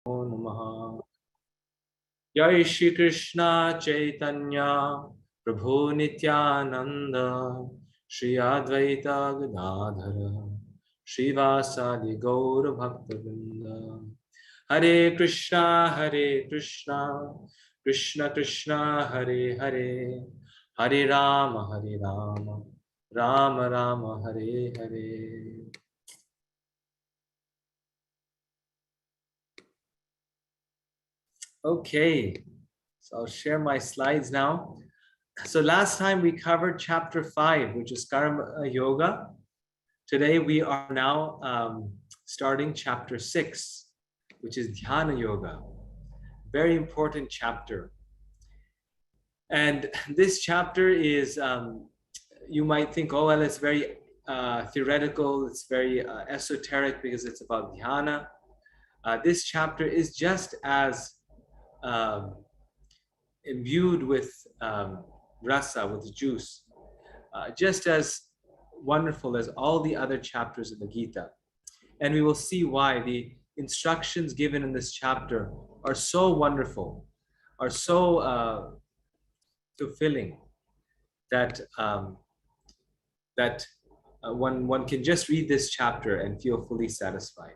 Namaha. Jai Shri Krishna Chaitanya Prabhu Nityananda Shri Advaita Gadadhara Shri Vasadi Gaur Bhaktavinda. Hare Krishna Krishna Krishna Hare Hare Hare Rama Rama Rama Hare Hare. Okay, so I'll share my slides now. So last time we covered chapter 5, which is Karma Yoga. Today we are now starting chapter 6, which is Dhyana Yoga. Very important chapter. And this chapter is, you might think, oh, well, it's very theoretical, it's very esoteric because it's about dhyana. This chapter is just as imbued with rasa, with juice, just as wonderful as all the other chapters in the Gita. And we will see why the instructions given in this chapter are so wonderful, are so fulfilling, that one can just read this chapter and feel fully satisfied.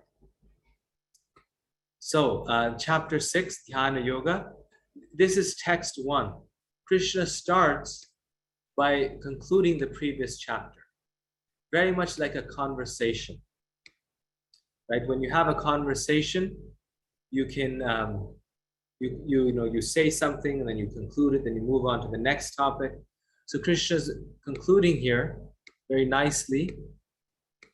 So chapter 6, Dhyana Yoga. This is text 1. Krishna starts by concluding the previous chapter, very much like a conversation, right? When you have a conversation, you can you say something and then you conclude it, then you move on to the next topic. So Krishna's concluding here very nicely,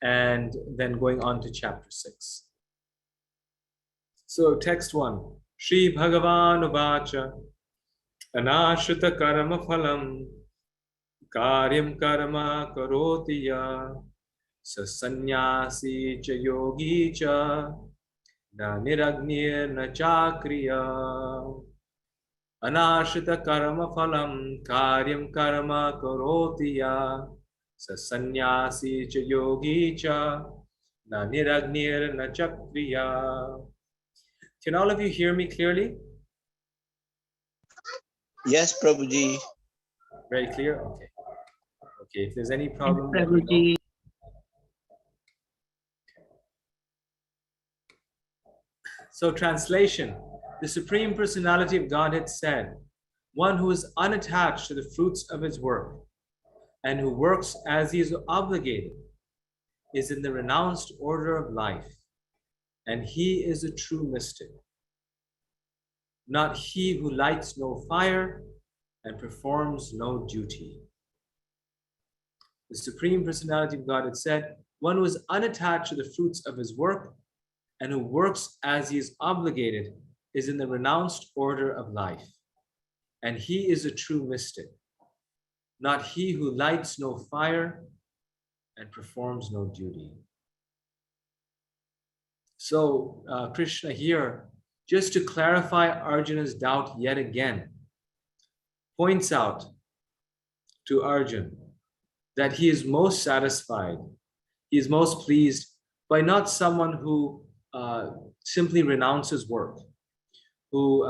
and then going on to chapter 6. So text 1. Shri Bhagavan Uvacha Anashrita Karma Phalam Karyam Karma Karoti Ya Sasanyasi Cha Yogi Cha Na Niragnir Na Chakriya. Anashrita Karma Phalam Karyam Karma Karoti Ya Sasanyasi Cha Yogi Cha Na Niragnir Na Chakriya. Can all of you hear me clearly? Yes, Prabhuji. Very clear? Okay. Okay, if there's any problem, let me know. So translation, the Supreme Personality of Godhead said, one who is unattached to the fruits of his work and who works as he is obligated is in the renounced order of life, and he is a true mystic. Not he who lights no fire and performs no duty. The Supreme Personality of Godhead said, one who is unattached to the fruits of his work and who works as he is obligated is in the renounced order of life, and he is a true mystic. Not he who lights no fire and performs no duty. So Krishna here, just to clarify Arjuna's doubt yet again, points out to Arjuna that he is most satisfied, he is most pleased by not someone who simply renounces work, who,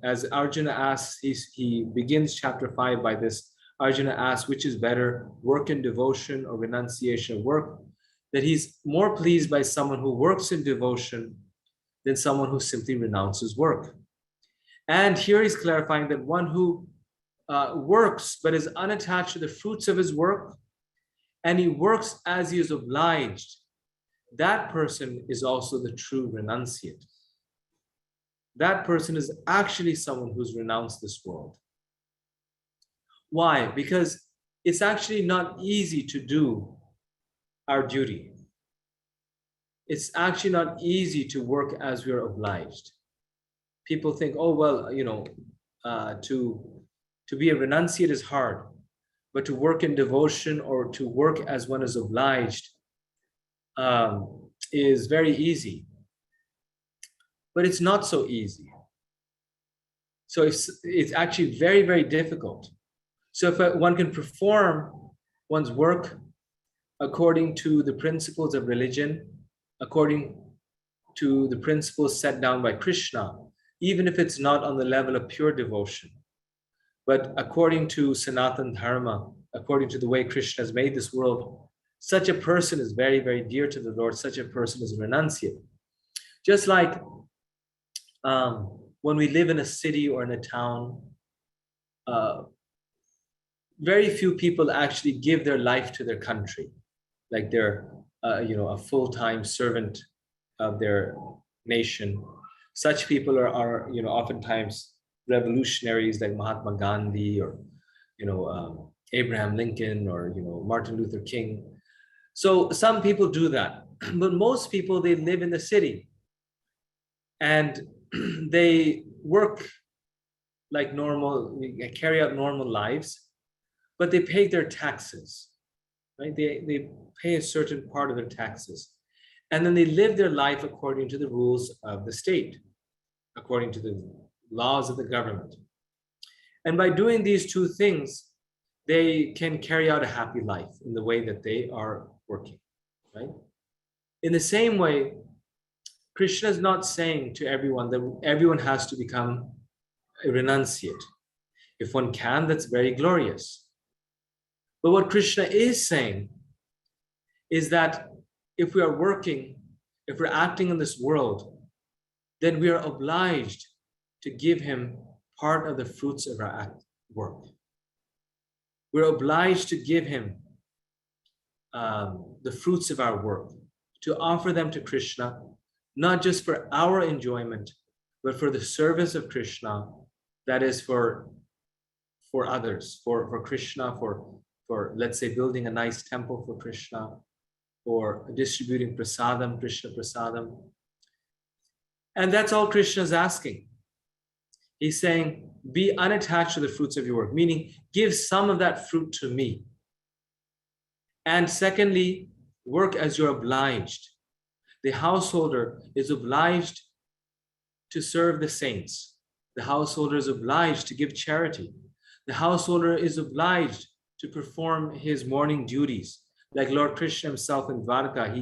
as Arjuna asks, he begins chapter 5 by this. Arjuna asks, which is better, work in devotion or renunciation of work? That he's more pleased by someone who works in devotion than someone who simply renounces work. And here he's clarifying that one who works but is unattached to the fruits of his work, and he works as he is obliged, that person is also the true renunciate. That person is actually someone who's renounced this world. Why? Because it's actually not easy to do our duty. It's actually not easy to work as we're obliged. People think, oh, well, to be a renunciate is hard, but to work in devotion or to work as one is obliged is very easy. But it's not so easy. So it's actually very, very difficult. So if one can perform one's work according to the principles of religion, according to the principles set down by Krishna, even if it's not on the level of pure devotion. But according to Sanatan Dharma, according to the way Krishna has made this world, such a person is very, very dear to the Lord. Such a person is a renunciate. Just like when we live in a city or in a town, very few people actually give their life to their country, like they're a full-time servant of their nation. Such people are oftentimes revolutionaries like Mahatma Gandhi or Abraham Lincoln or Martin Luther King. So some people do that, but most people, they live in the city and they work like normal, carry out normal lives, but they pay their taxes, right? They pay a certain part of their taxes. And then they live their life according to the rules of the state, according to the laws of the government. And by doing these two things, they can carry out a happy life in the way that they are working, right? In the same way, Krishna is not saying to everyone that everyone has to become a renunciate. If one can, that's very glorious. But what Krishna is saying is that if we are working, if we're acting in this world, then we are obliged to give him part of the fruits of our work. We're obliged to give him the fruits of our work, to offer them to Krishna, not just for our enjoyment, but for the service of Krishna, that is for others, for Krishna, for let's say building a nice temple for Krishna, or distributing prasadam, Krishna prasadam. And that's all Krishna is asking. He's saying, be unattached to the fruits of your work, meaning give some of that fruit to me. And secondly, work as you're obliged. The householder is obliged to serve the saints. The householder is obliged to give charity. The householder is obliged to perform his morning duties. Like Lord Krishna himself in Dwarka,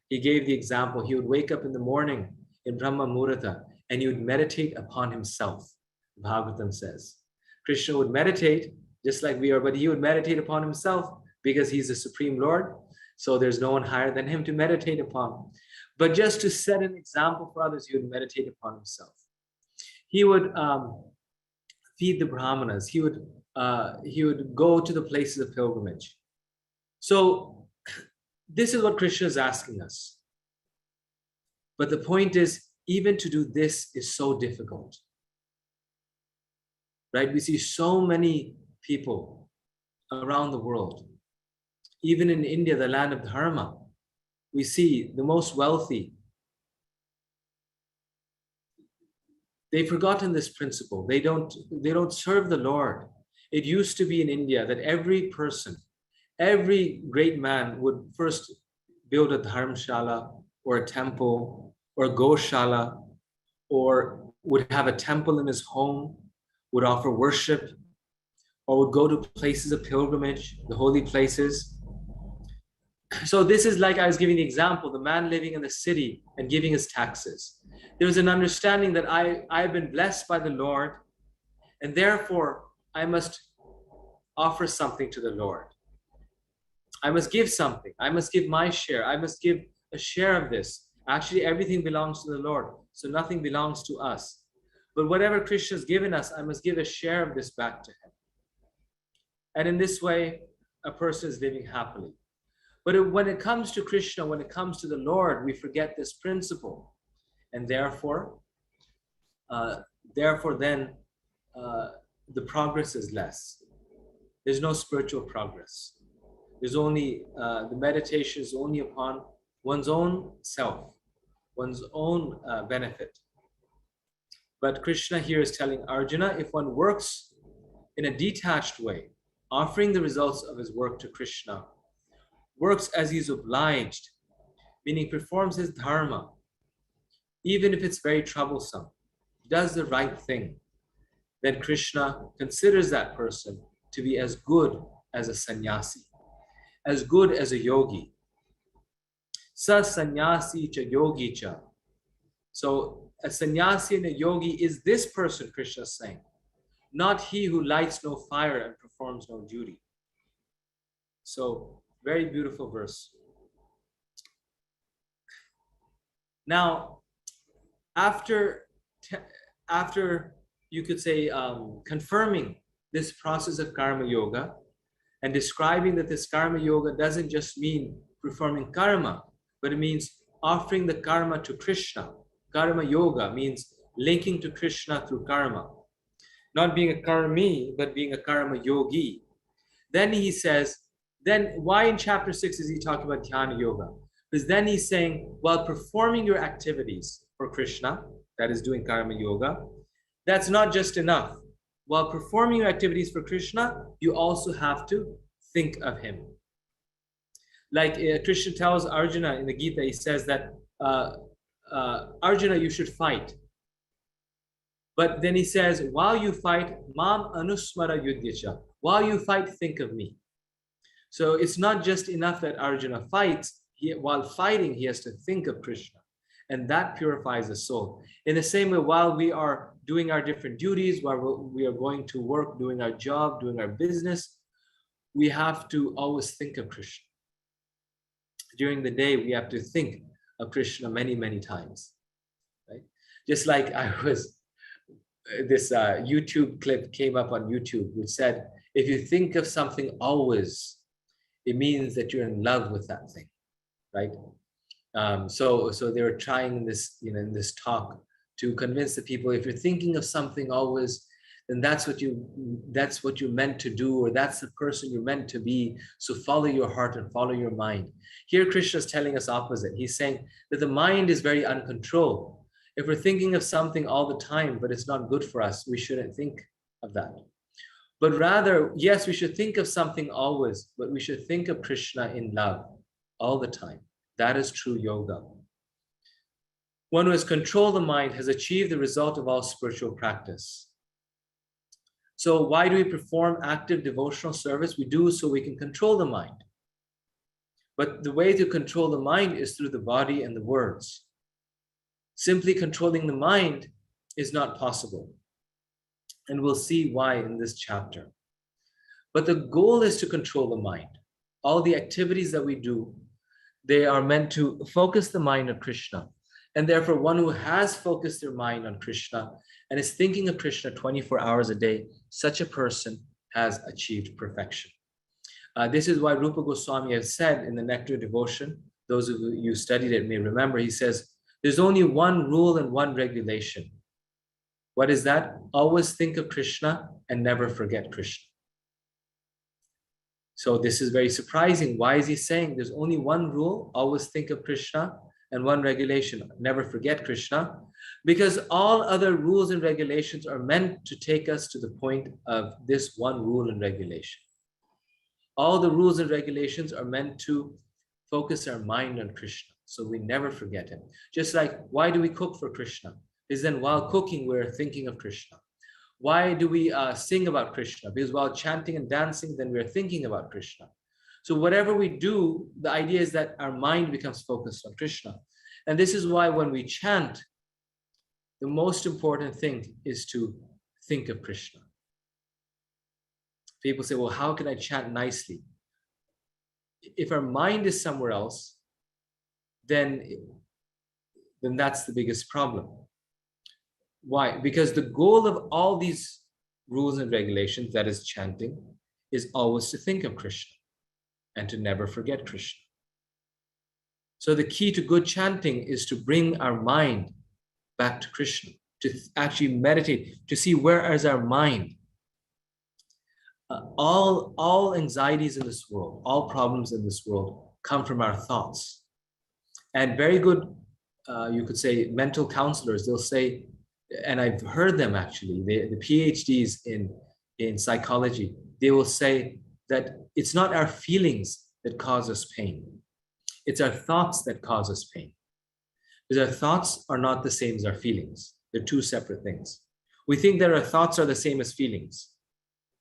he gave the example. He would wake up in the morning in Brahma Muhurta and he would meditate upon himself. Bhagavatam says. Krishna would meditate just like we are, but he would meditate upon himself because he's the Supreme Lord. So there's no one higher than him to meditate upon. But just to set an example for others, he would meditate upon himself. He would feed the Brahmanas. He would go to the places of pilgrimage. So this is what Krishna is asking us. But the point is, even to do this is so difficult. Right? We see so many people around the world. Even in India, the land of Dharma, we see the most wealthy. They've forgotten this principle. They don't serve the Lord. It used to be in India that every person, every great man would first build a dharmshala or a temple or a goshala, or would have a temple in his home, would offer worship, or would go to places of pilgrimage, the holy places. So this is like I was giving the example, the man living in the city and giving his taxes. There's an understanding that I've been blessed by the Lord, and therefore I must offer something to the Lord. I must give something. I must give my share. I must give a share of this. Actually, everything belongs to the Lord, so nothing belongs to us. But whatever Krishna has given us, I must give a share of this back to him. And in this way, a person is living happily. But when it comes to Krishna, when it comes to the Lord, we forget this principle. And therefore then the progress is less. There's no spiritual progress. There's only, the meditation is only upon one's own self, one's own benefit. But Krishna here is telling Arjuna, if one works in a detached way, offering the results of his work to Krishna, works as he's obliged, meaning performs his dharma, even if it's very troublesome, does the right thing, then Krishna considers that person to be as good as a sannyasi, as good as a yogi. Sa sannyasi cha yogi cha, So a sannyasi and a yogi is this person, Krishna is saying, not he who lights no fire and performs no duty. So very beautiful verse. Now, after you could say confirming this process of karma yoga and describing that this karma yoga doesn't just mean performing karma, but it means offering the karma to Krishna. Karma yoga means linking to Krishna through karma, not being a karmi, but being a karma yogi. Then he says, then why in chapter 6 is he talking about dhyana yoga? Because then he's saying, while performing your activities for Krishna, that is doing karma yoga, that's not just enough. While performing your activities for Krishna, you also have to think of him. Like Krishna tells Arjuna in the Gita, he says that, Arjuna, you should fight. But then he says, while you fight, mam anusmara yudhyacha. While you fight, think of me. So it's not just enough that Arjuna fights. While fighting, he has to think of Krishna. And that purifies the soul. In the same way, while we are doing our different duties, while we are going to work, doing our job, doing our business, we have to always think of Krishna. During the day, we have to think of Krishna many, many times. Right? Just like this YouTube clip came up on YouTube, which said, if you think of something always, it means that you're in love with that thing, right? So they were trying in this talk to convince the people, if you're thinking of something always, then that's what you're meant to do, or that's the person you're meant to be. So follow your heart and follow your mind. Here, Krishna is telling us opposite. He's saying that the mind is very uncontrolled. If we're thinking of something all the time, but it's not good for us, we shouldn't think of that. But rather, yes, we should think of something always, but we should think of Krishna in love all the time. That is true yoga. One who has controlled the mind has achieved the result of all spiritual practice. So why do we perform active devotional service? We do so we can control the mind. But the way to control the mind is through the body and the words. Simply controlling the mind is not possible. And we'll see why in this chapter. But the goal is to control the mind. All the activities that we do, they are meant to focus the mind on Krishna. And therefore, one who has focused their mind on Krishna and is thinking of Krishna 24 hours a day, such a person has achieved perfection. This is why Rupa Goswami has said in the Nectar Devotion, those of you who studied it may remember, he says, there's only one rule and one regulation. What is that? Always think of Krishna and never forget Krishna. So this is very surprising. Why is he saying there's only one rule? Always think of Krishna, and one regulation, never forget Krishna, because all other rules and regulations are meant to take us to the point of this one rule and regulation. All the rules and regulations are meant to focus our mind on Krishna, so we never forget him. Just like, why do we cook for Krishna? Is then while cooking, we're thinking of Krishna. Why do we sing about Krishna? Because while chanting and dancing, then we're thinking about Krishna. So whatever we do, the idea is that our mind becomes focused on Krishna. And this is why when we chant, the most important thing is to think of Krishna. People say, well, how can I chant nicely? If our mind is somewhere else, then that's the biggest problem. Why? Because the goal of all these rules and regulations, that is chanting, is always to think of Krishna and to never forget Krishna. So the key to good chanting is to bring our mind back to Krishna, to actually meditate, to see where is our mind. All anxieties in this world, all problems in this world come from our thoughts. And very good, you could say, mental counselors, they'll say, and I've heard them actually, the PhDs in psychology, they will say that it's not our feelings that cause us pain. It's our thoughts that cause us pain. Because our thoughts are not the same as our feelings. They're two separate things. We think that our thoughts are the same as feelings.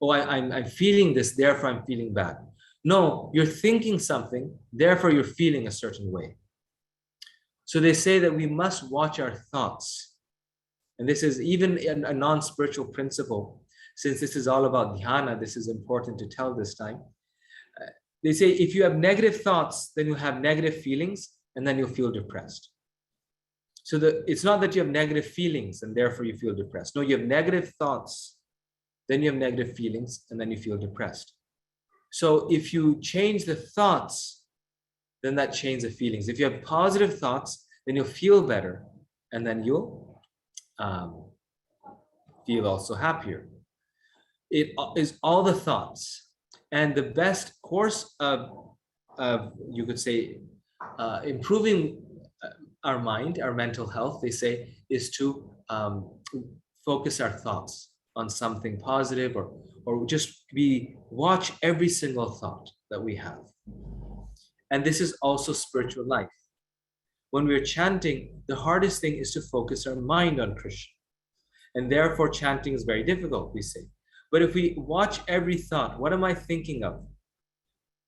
Oh, I'm feeling this, therefore I'm feeling bad. No, you're thinking something, therefore you're feeling a certain way. So they say that we must watch our thoughts. And this is even a non-spiritual principle. Since this is all about dhyana, this is important to tell this time. They say if you have negative thoughts, then you have negative feelings, and then you'll feel depressed. So it's not that you have negative feelings and therefore you feel depressed. No, you have negative thoughts, then you have negative feelings, and then you feel depressed. So if you change the thoughts, then that changes the feelings. If you have positive thoughts, then you'll feel better, and then you'll feel also happier. It is all the thoughts. And the best course of you could say, improving our mind, our mental health, they say, is to focus our thoughts on something positive, or just watch every single thought that we have. And this is also spiritual life. When we're chanting, the hardest thing is to focus our mind on Krishna. And therefore, chanting is very difficult, we say. But if we watch every thought, what am I thinking of?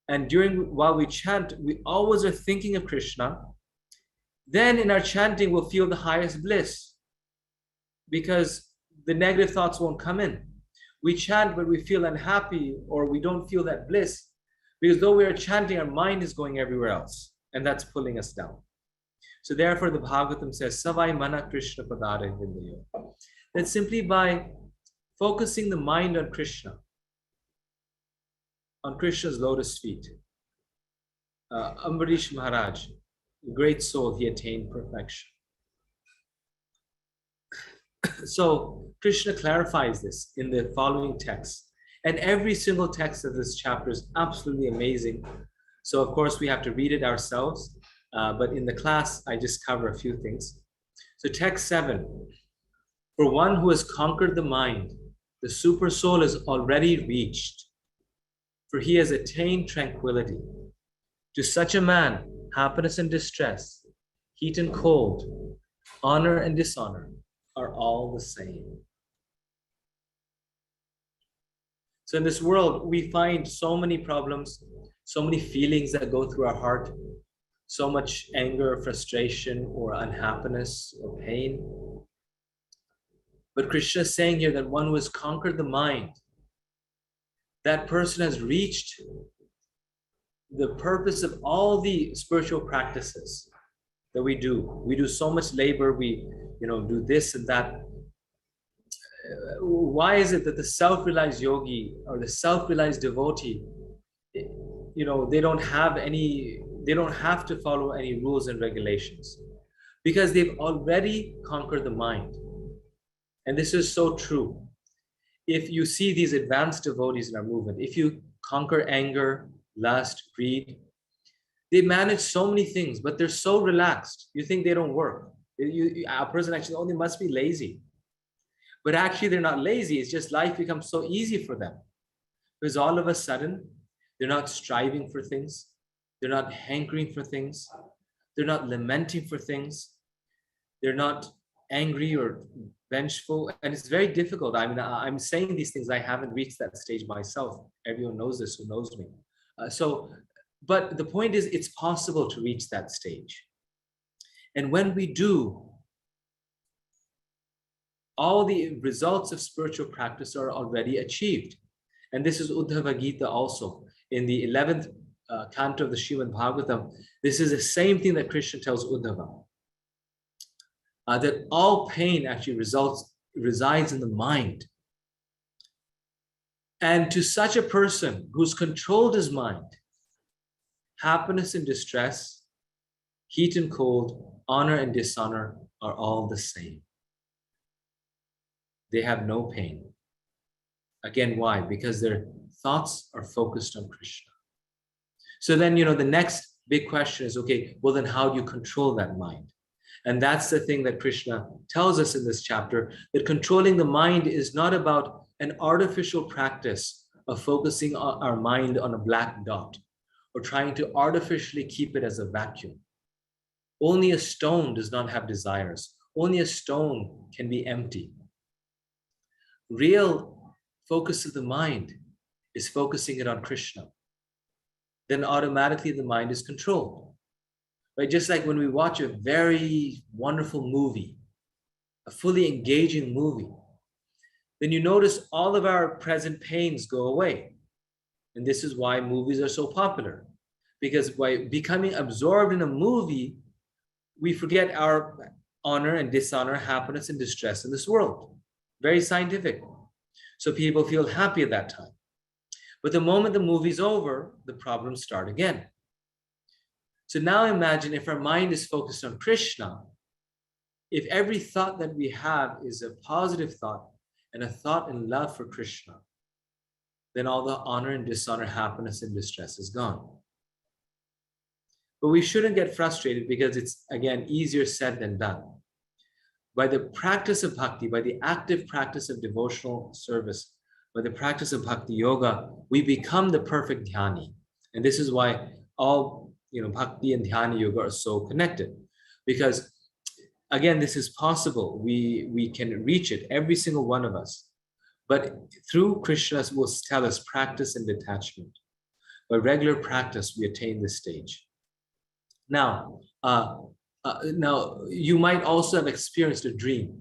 And while we chant, we always are thinking of Krishna. Then in our chanting, we'll feel the highest bliss, because the negative thoughts won't come in. We chant, but we feel unhappy, or we don't feel that bliss, because though we are chanting, our mind is going everywhere else, and that's pulling us down. So therefore, the Bhagavatam says, Savai mana Krishna padare vindayo. That simply by focusing the mind on Krishna, on Krishna's lotus feet, Ambarish Maharaj, great soul, he attained perfection. So Krishna clarifies this in the following text. And every single text of this chapter is absolutely amazing. So of course we have to read it ourselves. But in the class, I just cover a few things. So text 7, for one who has conquered the mind, the super soul is already reached, for he has attained tranquility. To such a man, happiness and distress, heat and cold, honor and dishonor are all the same. So in this world, we find so many problems, so many feelings that go through our heart, so much anger, frustration, or unhappiness, or pain. But Krishna is saying here that one who has conquered the mind, that person has reached the purpose of all the spiritual practices that we do. We do so much labor, we do this and that. Why is it that the self-realized yogi or the self-realized devotee, they don't have to follow any rules and regulations, because they've already conquered the mind. And this is so true. If you see these advanced devotees in our movement, if you conquer anger, lust, greed, they manage so many things, but they're so relaxed. You think they don't work. A person actually only must be lazy. But actually they're not lazy. It's just life becomes so easy for them. Because all of a sudden, they're not striving for things. They're not hankering for things. They're not lamenting for things. They're not angry or vengeful. And it's very difficult. I mean, I'm saying these things. I haven't reached that stage myself. Everyone knows this who knows me. But the point is, it's possible to reach that stage. And when we do, all the results of spiritual practice are already achieved. And this is Uddhava Gita also. In the 11th canto of the Srimad Bhagavatam, this is the same thing that Krishna tells Uddhava. That all pain actually resides in the mind. And to such a person who's controlled his mind, happiness and distress, heat and cold, honor and dishonor are all the same. They have no pain. Again, why? Because their thoughts are focused on Krishna. So then, the next big question is, okay, well then how do you control that mind? And that's the thing that Krishna tells us in this chapter, that controlling the mind is not about an artificial practice of focusing our mind on a black dot or trying to artificially keep it as a vacuum. Only a stone does not have desires. Only a stone can be empty. Real focus of the mind is focusing it on Krishna. Then automatically the mind is controlled. right? Just like when we watch a very wonderful movie, a fully engaging movie, then you notice all of our present pains go away. And this is why movies are so popular. Because by becoming absorbed in a movie, we forget our honor and dishonor, happiness and distress in this world. Very scientific. So people feel happy at that time. But the moment the movie's over, the problems start again. So now imagine if our mind is focused on Krishna, if every thought that we have is a positive thought and a thought in love for Krishna, then all the honor and dishonor, happiness and distress is gone. But we shouldn't get frustrated because it's, again, easier said than done. By the practice of bhakti, by the active practice of devotional service, by the practice of bhakti yoga, we become the perfect dhyani. And this is why all bhakti and dhyana yoga are so connected. Because again, this is possible. We can reach it, every single one of us. But through Krishna's will tell us practice and detachment. By regular practice, we attain this stage. Now, you might also have experienced a dream.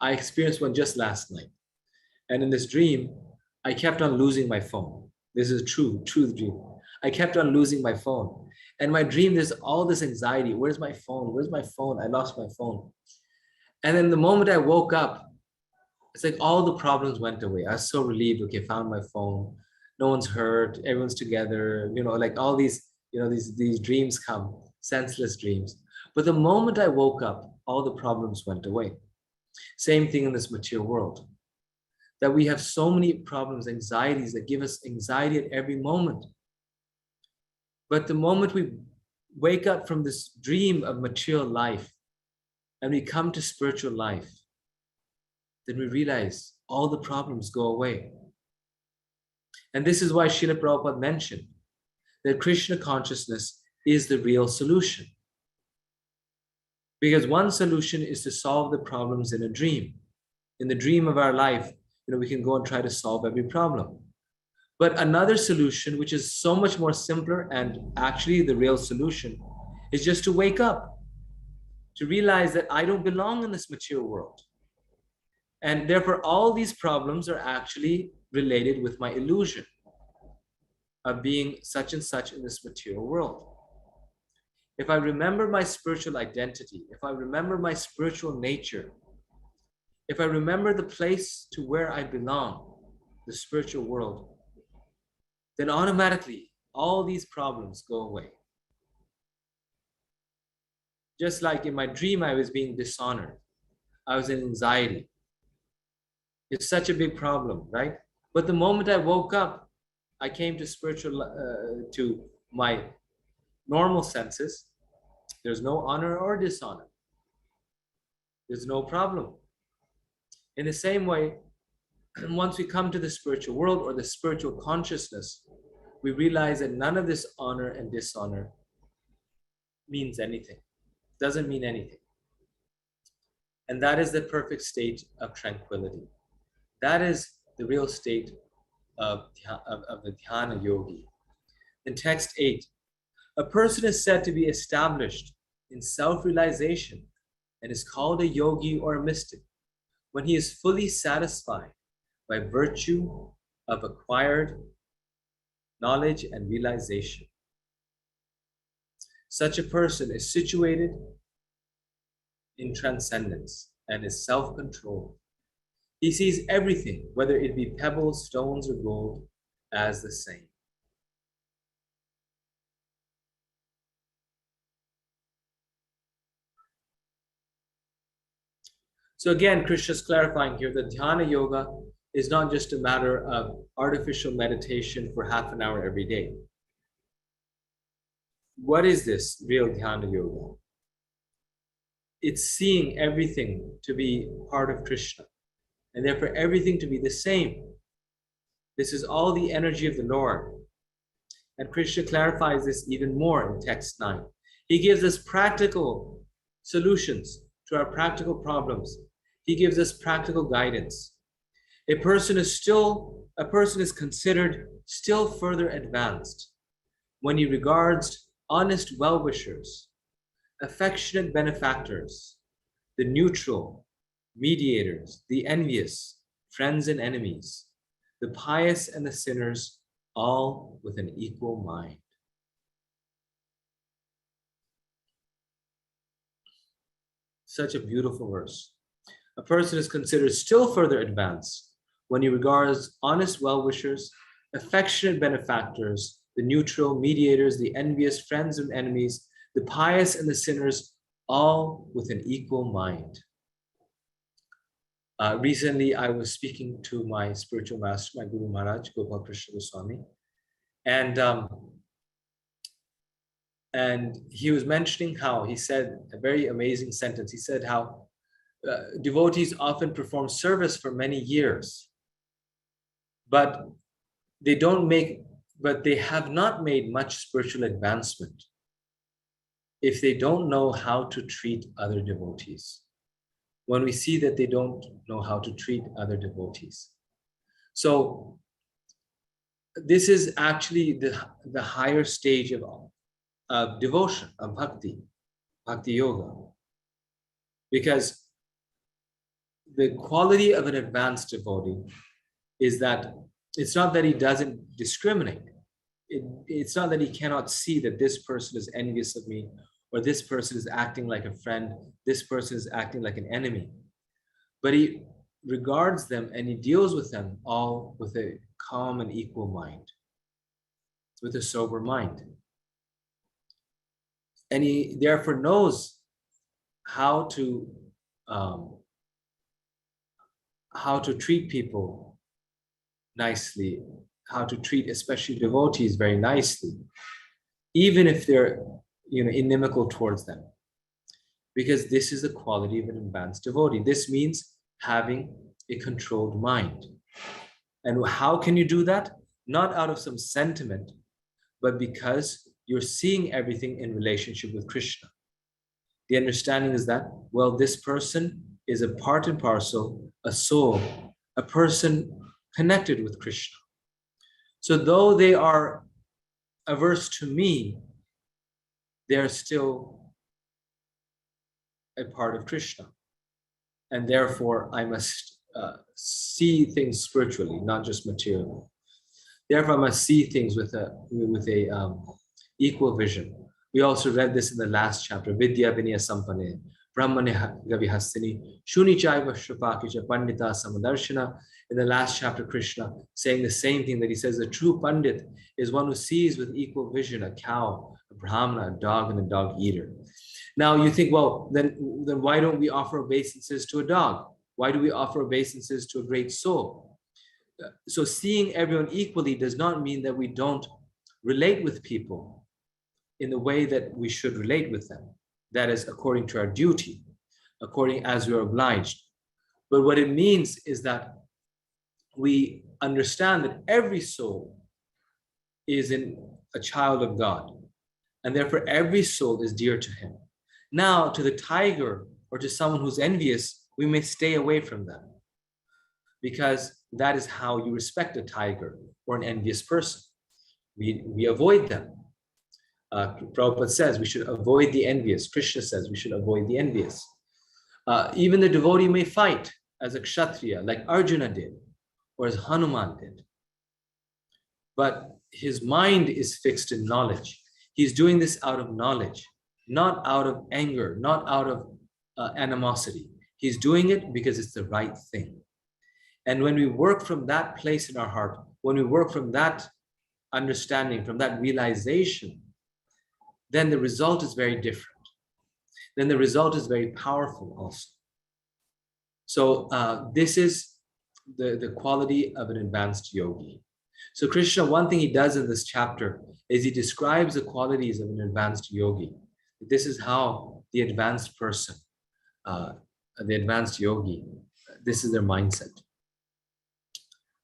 I experienced one just last night. And in this dream, I kept on losing my phone. This is a true dream. I kept on losing my phone. And my dream, there's all this anxiety. Where's my phone? Where's my phone? I lost my phone. And then the moment I woke up, it's like all the problems went away. I was so relieved. Okay, found my phone. No one's hurt. Everyone's together. Like all these, these dreams come, senseless dreams. But the moment I woke up, all the problems went away. Same thing in this material world. That we have so many problems, anxieties that give us anxiety at every moment. But the moment we wake up from this dream of material life and we come to spiritual life, then we realize all the problems go away. And this is why Srila Prabhupada mentioned that Krishna consciousness is the real solution. Because one solution is to solve the problems in a dream. In the dream of our life, we can go and try to solve every problem. But another solution, which is so much more simpler and actually the real solution, is just to wake up, to realize that I don't belong in this material world. And therefore, all these problems are actually related with my illusion of being such and such in this material world. If I remember my spiritual identity, if I remember my spiritual nature, if I remember the place to where I belong, the spiritual world, then automatically all these problems go away. Just like in my dream, I was being dishonored. I was in anxiety. It's such a big problem, right? But the moment I woke up, I came to to my normal senses. There's no honor or dishonor. There's no problem. In the same way, once we come to the spiritual world or the spiritual consciousness, we realize that none of this honor and dishonor means anything, doesn't mean anything. And that is the perfect state of tranquility. That is the real state of the dhyana yogi. In text 8, a person is said to be established in self-realization and is called a yogi or a mystic when he is fully satisfied by virtue of acquired knowledge and realization. Such a person is situated in transcendence and is self-controlled. He sees everything, whether it be pebbles, stones, or gold, as the same. So again, Krishna's clarifying here that dhyana yoga is not just a matter of artificial meditation for half an hour every day. What is this real dhyana yoga? It's seeing everything to be part of Krishna, and therefore everything to be the same. This is all the energy of the Lord. And Krishna clarifies this even more in text 9. He gives us practical solutions to our practical problems. He gives us practical guidance. A person is considered still further advanced when he regards honest well-wishers affectionate benefactors, the neutral, mediators, the envious, friends and enemies, the pious and the sinners, all with an equal mind. Such a beautiful verse. A person is considered still further advanced when he regards honest well-wishers, affectionate benefactors, the neutral, mediators, the envious, friends and enemies, the pious and the sinners, all with an equal mind. Recently, I was speaking to my spiritual master, my Guru Maharaj, Gopal Krishna Goswami, and he was mentioning how, he said a very amazing sentence. He said how devotees often perform service for many years, but they have not made much spiritual advancement if they don't know how to treat other devotees. When we see that they don't know how to treat other devotees. So this is actually the higher stage of devotion, of bhakti yoga. Because the quality of an advanced devotee is that it's not that he doesn't discriminate. It's not that he cannot see that this person is envious of me, or this person is acting like a friend, this person is acting like an enemy. But he regards them and he deals with them all with a calm and equal mind, with a sober mind. And he therefore knows how to treat people nicely, how to treat especially devotees very nicely, even if they're inimical towards them. Because this is the quality of an advanced devotee. This means having a controlled mind. And how can you do that? Not out of some sentiment, but because you're seeing everything in relationship with Krishna. The understanding is that, well, this person is a part and parcel, a soul, a person connected with Krishna. So though they are averse to me, they are still a part of Krishna. And therefore, I must see things spiritually, not just materially. Therefore, I must see things with a equal vision. We also read this in the last chapter, Vidya Vinaya Sampane, Brahmane Gavihastini, Shuni Chaiva Shrupakicha Pandita Samadarshana. In the last chapter, Krishna saying the same thing, that he says the true Pandit is one who sees with equal vision a cow, a Brahmana, a dog, and a dog eater. Now you think, well, then why don't we offer obeisances to a dog? Why do we offer obeisances to a great soul? So seeing everyone equally does not mean that we don't relate with people in the way that we should relate with them. That is according to our duty, according as we are obliged. But what it means is that we understand that every soul is a child of God, and therefore every soul is dear to him. Now, to the tiger or to someone who's envious, we may stay away from them, because that is how you respect a tiger or an envious person. We avoid them. Prabhupada says we should avoid the envious. Krishna says we should avoid the envious. Even the devotee may fight as a kshatriya, like Arjuna did, or as Hanuman did. But his mind is fixed in knowledge. He's doing this out of knowledge, not out of anger, not out of animosity. He's doing it because it's the right thing. And when we work from that place in our heart, when we work from that understanding, from that realization, then the result is very different. Then the result is very powerful also. So this is the quality of an advanced yogi. So Krishna, one thing he does in this chapter is he describes the qualities of an advanced yogi. This is how the advanced person, the advanced yogi, this is their mindset.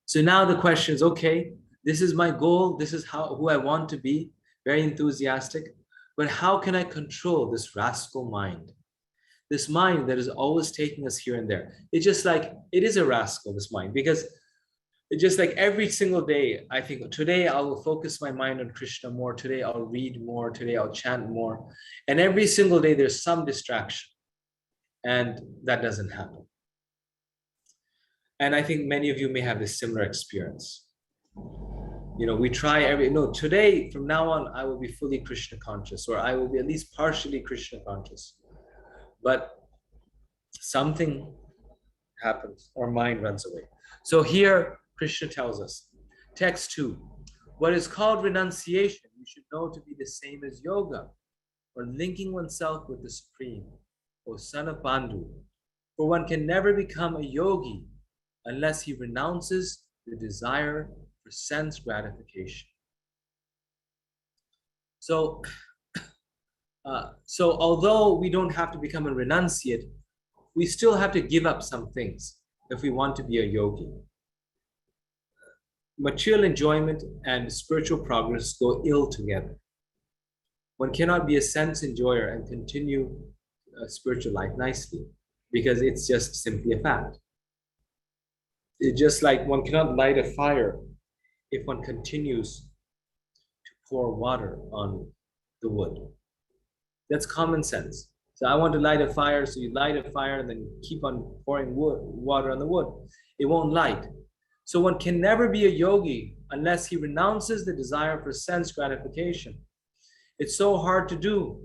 So now the question is, okay, this is my goal. This is who I want to be, very enthusiastic. But how can I control this rascal mind? This mind that is always taking us here and there. It's just like, it is a rascal, this mind, because just like every single day, I think today I will focus my mind on Krishna more. Today I'll read more. Today I'll chant more. And every single day there's some distraction. And that doesn't happen. And I think many of you may have this similar experience. We try today, from now on, I will be fully Krishna conscious, or I will be at least partially Krishna conscious. But something happens, our mind runs away. So here, Krishna tells us, text 2, what is called renunciation, you should know to be the same as yoga, or linking oneself with the Supreme, O son of Bandhu. For one can never become a yogi unless he renounces the desire for sense gratification. So although we don't have to become a renunciate, we still have to give up some things if we want to be a yogi. Material enjoyment and spiritual progress go ill together. One cannot be a sense enjoyer and continue a spiritual life nicely, because it's just simply a fact. It's just like one cannot light a fire if one continues to pour water on the wood. That's common sense. So I want to light a fire, so you light a fire and then keep on pouring water on the wood. It won't light. So one can never be a yogi unless he renounces the desire for sense gratification. It's so hard to do.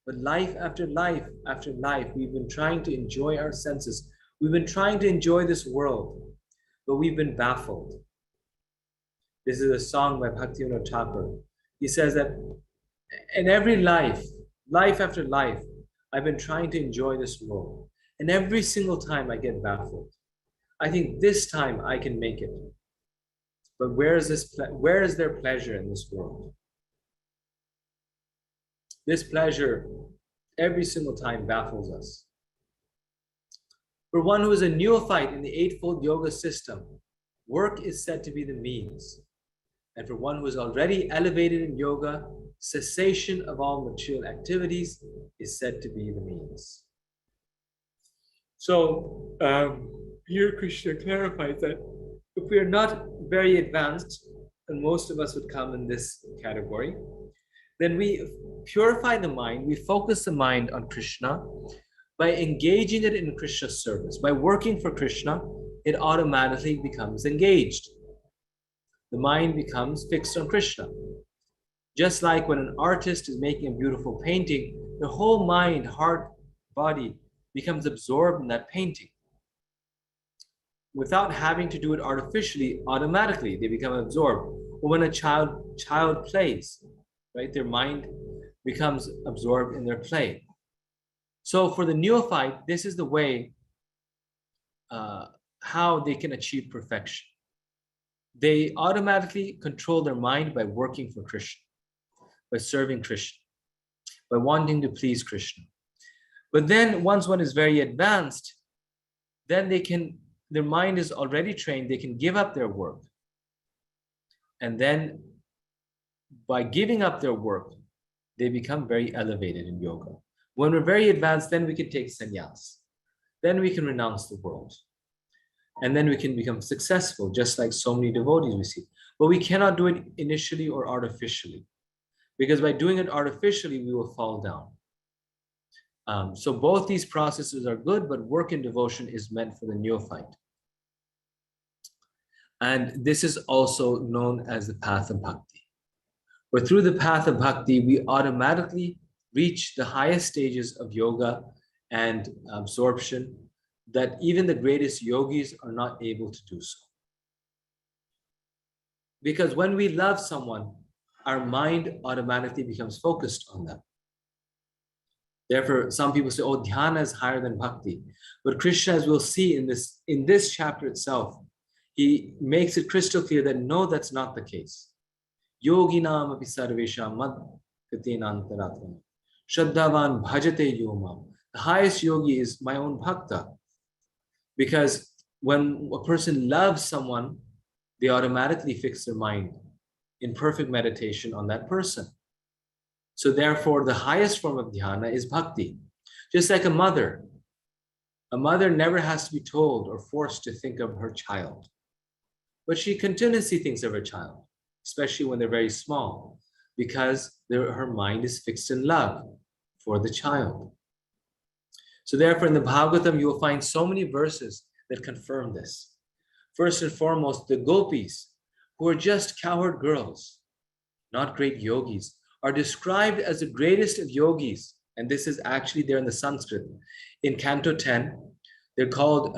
But life after life after life, we've been trying to enjoy our senses. We've been trying to enjoy this world, but we've been baffled. This is a song by Bhaktivinoda Thakur. He says that in every life after life, I've been trying to enjoy this world. And every single time I get baffled. I think this time I can make it. But where is their pleasure in this world? This pleasure every single time baffles us. For one who is a neophyte in the Eightfold Yoga system, work is said to be the means. And for one who is already elevated in yoga, cessation of all material activities is said to be the means. So here Krishna clarifies that if we are not very advanced, and most of us would come in this category, then we purify the mind, we focus the mind on Krishna by engaging it in Krishna's service. By working for Krishna, it automatically becomes engaged. The mind becomes fixed on Krishna. Just like when an artist is making a beautiful painting, the whole mind, heart, body becomes absorbed in that painting. Without having to do it artificially, automatically they become absorbed. Or when a child plays, right, their mind becomes absorbed in their play. So for the neophyte, this is the way how they can achieve perfection. They automatically control their mind by working for Krishna, by serving Krishna, by wanting to please Krishna. But then once one is very advanced, then their mind is already trained, they can give up their work. And then by giving up their work, they become very elevated in yoga. When we're very advanced, then we can take sannyas. Then we can renounce the world. And then we can become successful, just like so many devotees we see. But we cannot do it initially or artificially, because by doing it artificially, we will fall down. So both these processes are good, but work in devotion is meant for the neophyte. And this is also known as the path of bhakti. But through the path of bhakti, we automatically reach the highest stages of yoga and absorption that even the greatest yogis are not able to do so. Because when we love someone, our mind automatically becomes focused on them. Therefore, some people say, oh, dhyana is higher than bhakti. But Krishna, as we'll see in this chapter itself, he makes it crystal clear that no, that's not the case. Yoginam api sarvesham mad katenantaratma. Shraddhavan bhajate yomam. The highest yogi is my own bhakta. Because when a person loves someone, they automatically fix their mind in perfect meditation on that person. So therefore, the highest form of dhyana is bhakti. Just like a mother never has to be told or forced to think of her child. but she continuously thinks of her child, especially when they're very small, because her mind is fixed in love for the child. So therefore, in the Bhagavatam, you will find so many verses that confirm this. First and foremost, the gopis, who are just cowherd girls, not great yogis, are described as the greatest of yogis. And this is actually there in the Sanskrit. In Canto 10, they're called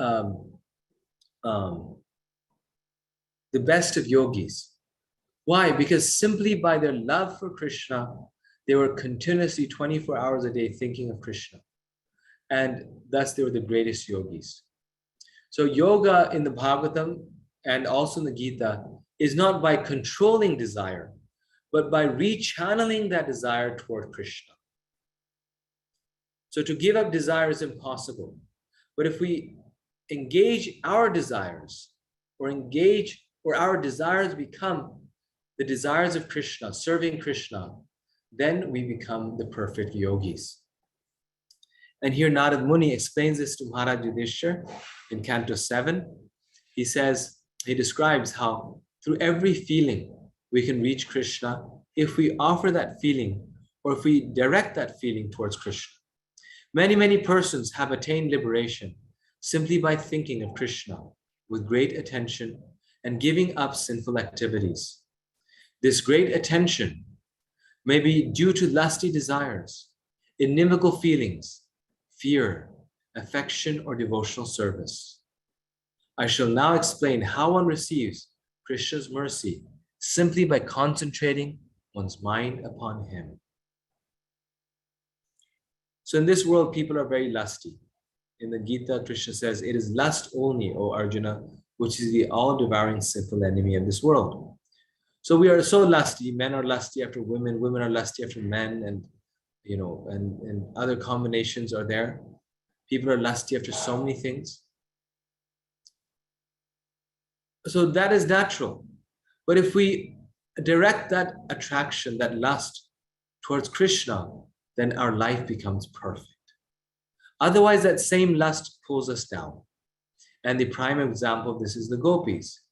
the best of yogis. Why? Because simply by their love for Krishna, they were continuously 24 hours a day thinking of Krishna. And thus they were the greatest yogis. So yoga in the Bhagavatam and also in the Gita is not by controlling desire, but by rechanneling that desire toward Krishna. So to give up desire is impossible. But if we engage our desires, or our desires become the desires of Krishna, serving Krishna, then we become the perfect yogis. And here Narad Muni explains this to Maharaj Yudhishthira in Canto 7. He describes how through every feeling we can reach Krishna if we offer that feeling or if we direct that feeling towards Krishna. Many, many persons have attained liberation simply by thinking of Krishna with great attention and giving up sinful activities. This great attention may be due to lusty desires, inimical feelings, fear, affection, or devotional service. I shall now explain how one receives Krishna's mercy simply by concentrating one's mind upon him. So in this world, people are very lusty. In the Gita, Krishna says, it is lust only, O Arjuna, which is the all-devouring sinful enemy of this world. So we are so lusty. Men are lusty after women. Women are lusty after men, and other combinations are there. People are lusty after so many things. So that is natural. But if we direct that attraction, that lust towards Krishna, then our life becomes perfect. Otherwise, that same lust pulls us down. And the prime example of this is the gopis.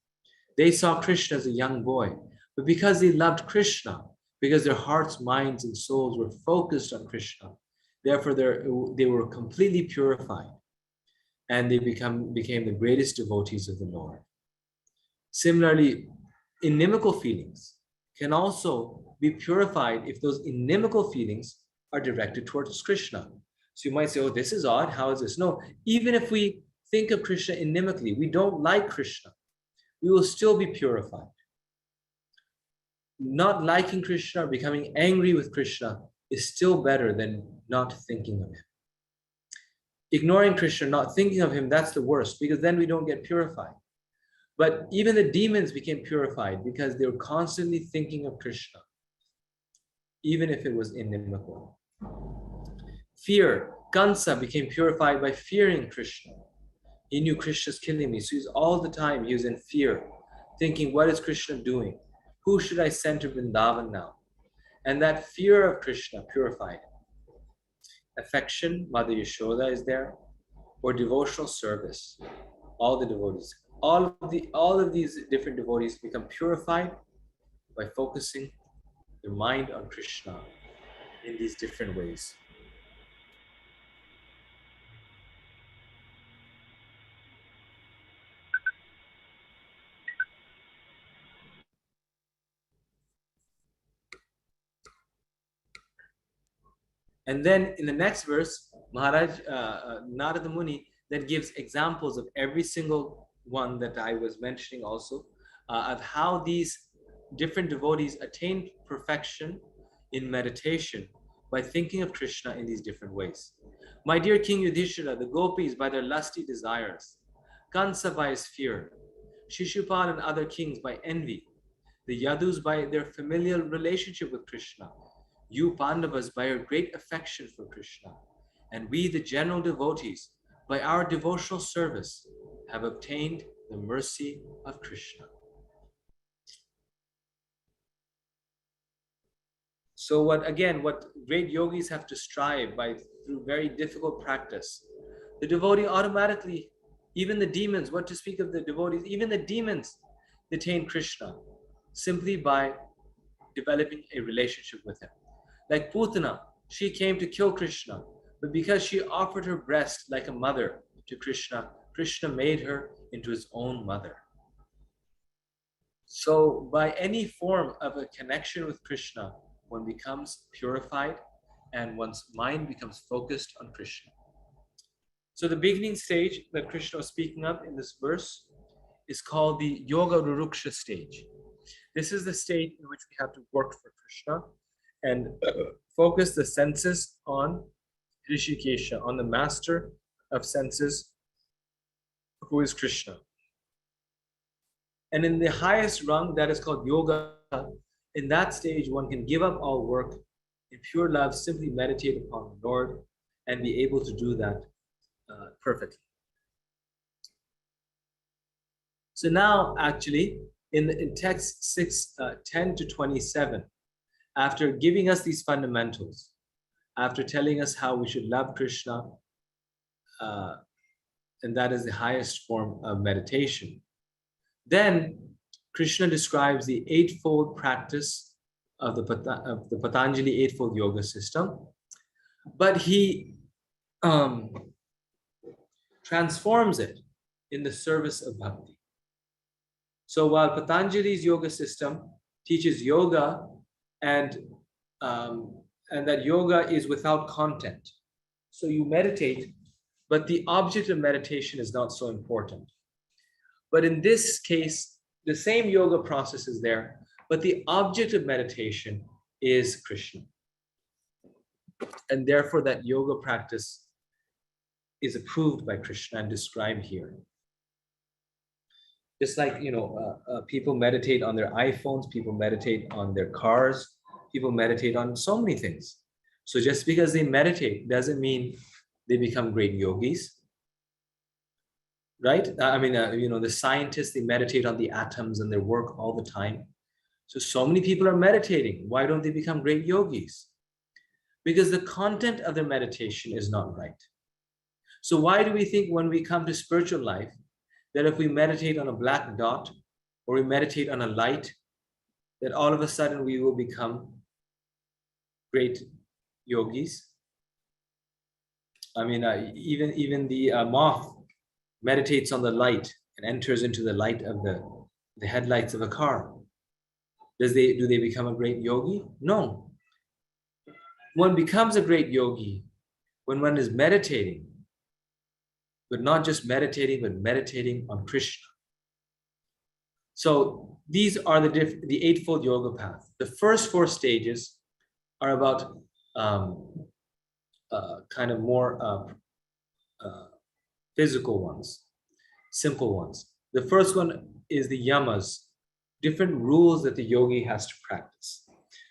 They saw Krishna as a young boy, but because they loved Krishna, because their hearts, minds, and souls were focused on Krishna, therefore they were completely purified, and they became the greatest devotees of the Lord. Similarly, inimical feelings can also be purified if those inimical feelings are directed towards Krishna. So you might say, oh, this is odd. How is this? No, even if we think of Krishna inimically, we don't like Krishna, we will still be purified. Not liking Krishna or becoming angry with Krishna is still better than not thinking of him. Ignoring Krishna, not thinking of him, that's the worst, because then we don't get purified. But even the demons became purified because they were constantly thinking of Krishna, even if it was inimical. Fear, Kansa became purified by fearing Krishna. He knew Krishna's killing me, so all the time he was in fear, thinking, what is Krishna doing? Who should I send to Vrindavan now? And that fear of Krishna purified him. Affection, Mother Yashoda is there, or devotional service. All the devotees, all of these different devotees become purified by focusing their mind on Krishna in these different ways. And then in the next verse, Narada Muni then gives examples of every single one that I was mentioning also, of how these different devotees attain perfection in meditation by thinking of Krishna in these different ways. My dear King Yudhishthira, the gopis by their lusty desires, Kansa by his fear, Shishupal and other kings by envy, the Yadus by their familial relationship with Krishna, you Pandavas by your great affection for Krishna, and we the general devotees by our devotional service have obtained the mercy of Krishna. So what great yogis have to strive by through very difficult practice, the devotee automatically, even the demons, what to speak of the devotees, even the demons attain Krishna simply by developing a relationship with him. Like Putana, she came to kill Krishna, but because she offered her breast like a mother to Krishna, Krishna made her into his own mother. So, by any form of a connection with Krishna, one becomes purified and one's mind becomes focused on Krishna. So, the beginning stage that Krishna was speaking of in this verse is called the Yoga Ruruksha stage. This is the stage in which we have to work for Krishna and focus the senses on Rishikesha, on the master of senses, who is Krishna. And in the highest rung, that is called yoga, in that stage, one can give up all work in pure love, simply meditate upon the Lord and be able to do that perfectly. So now, actually, in text 10 to 27, after giving us these fundamentals, after telling us how we should love Krishna, and that is the highest form of meditation, then Krishna describes the eightfold practice of the Patanjali Eightfold Yoga system, but he transforms it in the service of bhakti. So while Patanjali's yoga system teaches yoga and that yoga is without content, so you meditate, but the object of meditation is not so important. But in this case, the same yoga process is there, but the object of meditation is Krishna. And therefore, that yoga practice is approved by Krishna and described here. Just like, people meditate on their iPhones, people meditate on their cars, people meditate on so many things. So just because they meditate doesn't mean they become great yogis. Right? The scientists, they meditate on the atoms and their work all the time. So many people are meditating. Why don't they become great yogis? Because the content of their meditation is not right. So why do we think when we come to spiritual life that if we meditate on a black dot or we meditate on a light, that all of a sudden we will become great yogis? Even the moth meditates on the light and enters into the light of the headlights of a car. Do they become a great yogi? No. One becomes a great yogi when one is meditating, but not just meditating, but meditating on Krishna. So these are the Eightfold Yoga path. The first four stages are about kind of more physical ones, simple ones. The first one is the yamas, different rules that the yogi has to practice.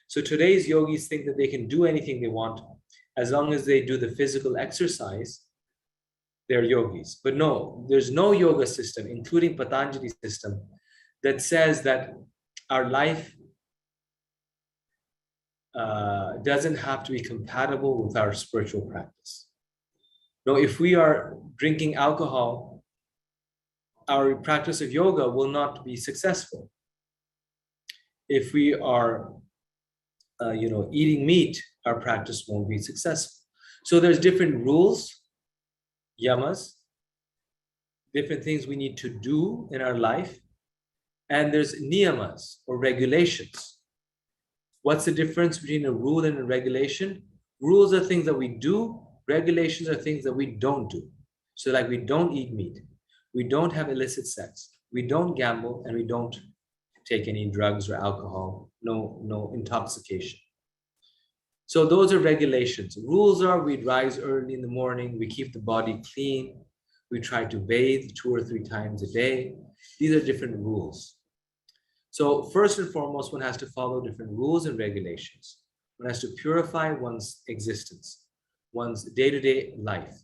So today's yogis think that they can do anything they want as long as they do the physical exercise, they're yogis. But no, there's no yoga system, including Patanjali's system, that says that our life doesn't have to be compatible with our spiritual practice. No, if we are drinking alcohol, our practice of yoga will not be successful. If we are, eating meat, our practice won't be successful. So there's different rules, yamas, different things we need to do in our life, and there's niyamas or regulations. What's the difference between a rule and a regulation? Rules are things that we do, regulations are things that we don't do. So like we don't eat meat, we don't have illicit sex, we don't gamble, and we don't take any drugs or alcohol, no intoxication. So those are regulations. Rules are we rise early in the morning, we keep the body clean, we try to bathe 2 or 3 times a day. These are different rules. So first and foremost, one has to follow different rules and regulations. One has to purify one's existence, one's day-to-day life.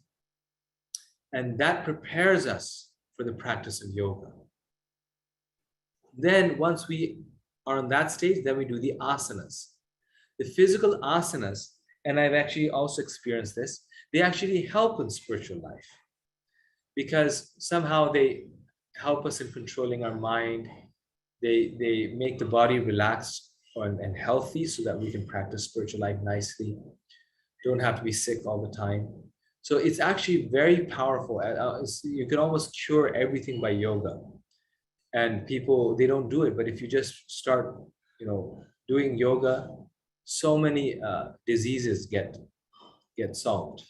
And that prepares us for the practice of yoga. Then once we are on that stage, then we do the asanas. The physical asanas, and I've actually also experienced this, they actually help in spiritual life because somehow they help us in controlling our mind. They make the body relaxed and healthy so that we can practice spiritual life nicely. Don't have to be sick all the time. So it's actually very powerful. You can almost cure everything by yoga. And people, they don't do it. But if you just start, doing yoga, so many diseases get solved.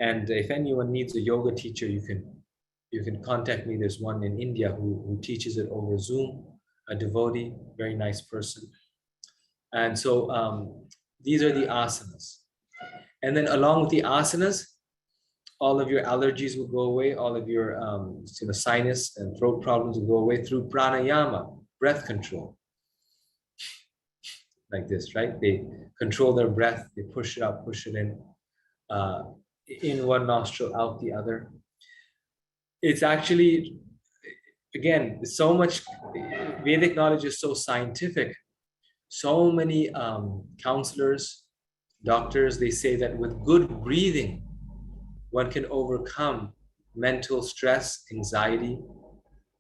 And if anyone needs a yoga teacher, you can contact me. There's one in India who teaches it over Zoom, a devotee, very nice person. And so these are the asanas. And then along with the asanas, all of your allergies will go away, all of your sinus and throat problems will go away through pranayama, breath control. Like this, right? They control their breath, they push it out, push it in one nostril, out the other. It's actually, again, so much, Vedic knowledge is so scientific. So many counselors, doctors, they say that with good breathing, one can overcome mental stress, anxiety,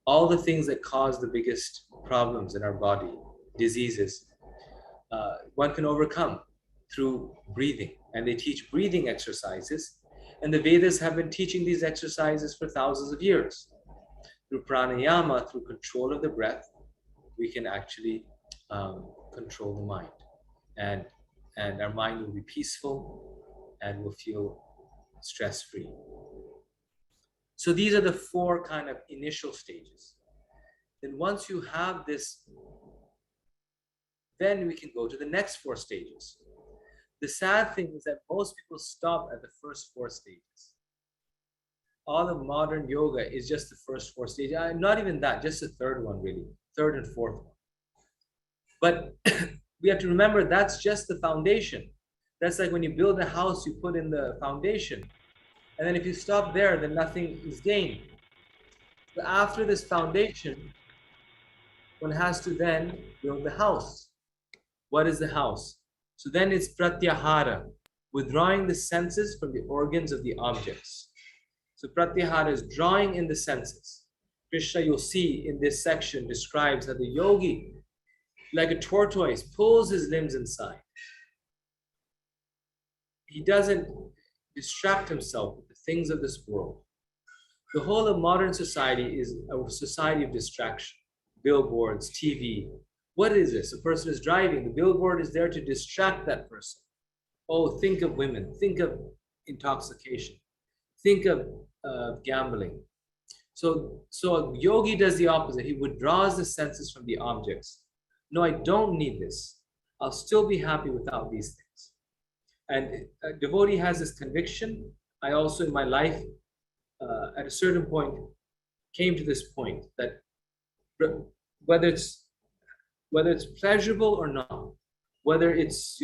all the things that cause the biggest problems in our body, diseases, one can overcome through breathing. And they teach breathing exercises. And the Vedas have been teaching these exercises for thousands of years. Through pranayama, through control of the breath, we can actually control the mind. And our mind will be peaceful and will feel stress-free. So these are the 4 kind of initial stages. Then once you have this, then we can go to the next 4 stages. The sad thing is that most people stop at the first 4 stages. All of modern yoga is just the first 4 stages. Not even that, just the 3rd one really, 3rd and 4th one. But we have to remember that's just the foundation. That's like when you build a house, you put in the foundation. And then if you stop there, then nothing is gained. But after this foundation, one has to then build the house. What is the house? So then it's pratyahara, withdrawing the senses from the organs of the objects. So pratyahara is drawing in the senses. Krishna, you'll see in this section, describes how the yogi, like a tortoise, pulls his limbs inside. He doesn't distract himself with the things of this world. The whole of modern society is a society of distraction. Billboards, TV. What is this? A person is driving. The billboard is there to distract that person. Oh, think of women. Think of intoxication. Think of gambling. So a yogi does the opposite. He withdraws the senses from the objects. No, I don't need this. I'll still be happy without these things. And a devotee has this conviction. I also in my life, at a certain point, came to this point that whether it's pleasurable or not, whether it's,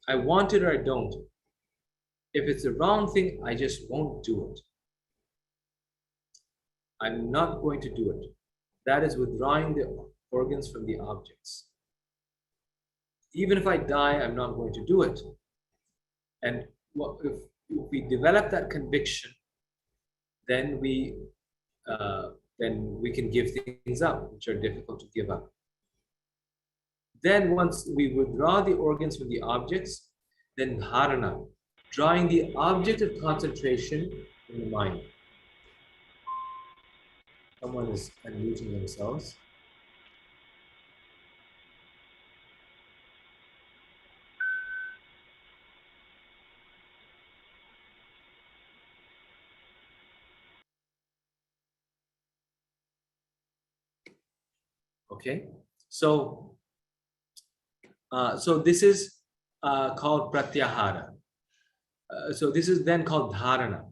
I want it or I don't, if it's the wrong thing, I just won't do it. I'm not going to do it. That is withdrawing the organs from the objects. Even if I die, I'm not going to do it. And if we develop that conviction, then we can give things up, which are difficult to give up. Then once we withdraw the organs from the objects, then dharana, drawing the object of concentration in the mind. Someone is unmuting themselves. Okay, so this is called pratyahara. So this is then called dharana,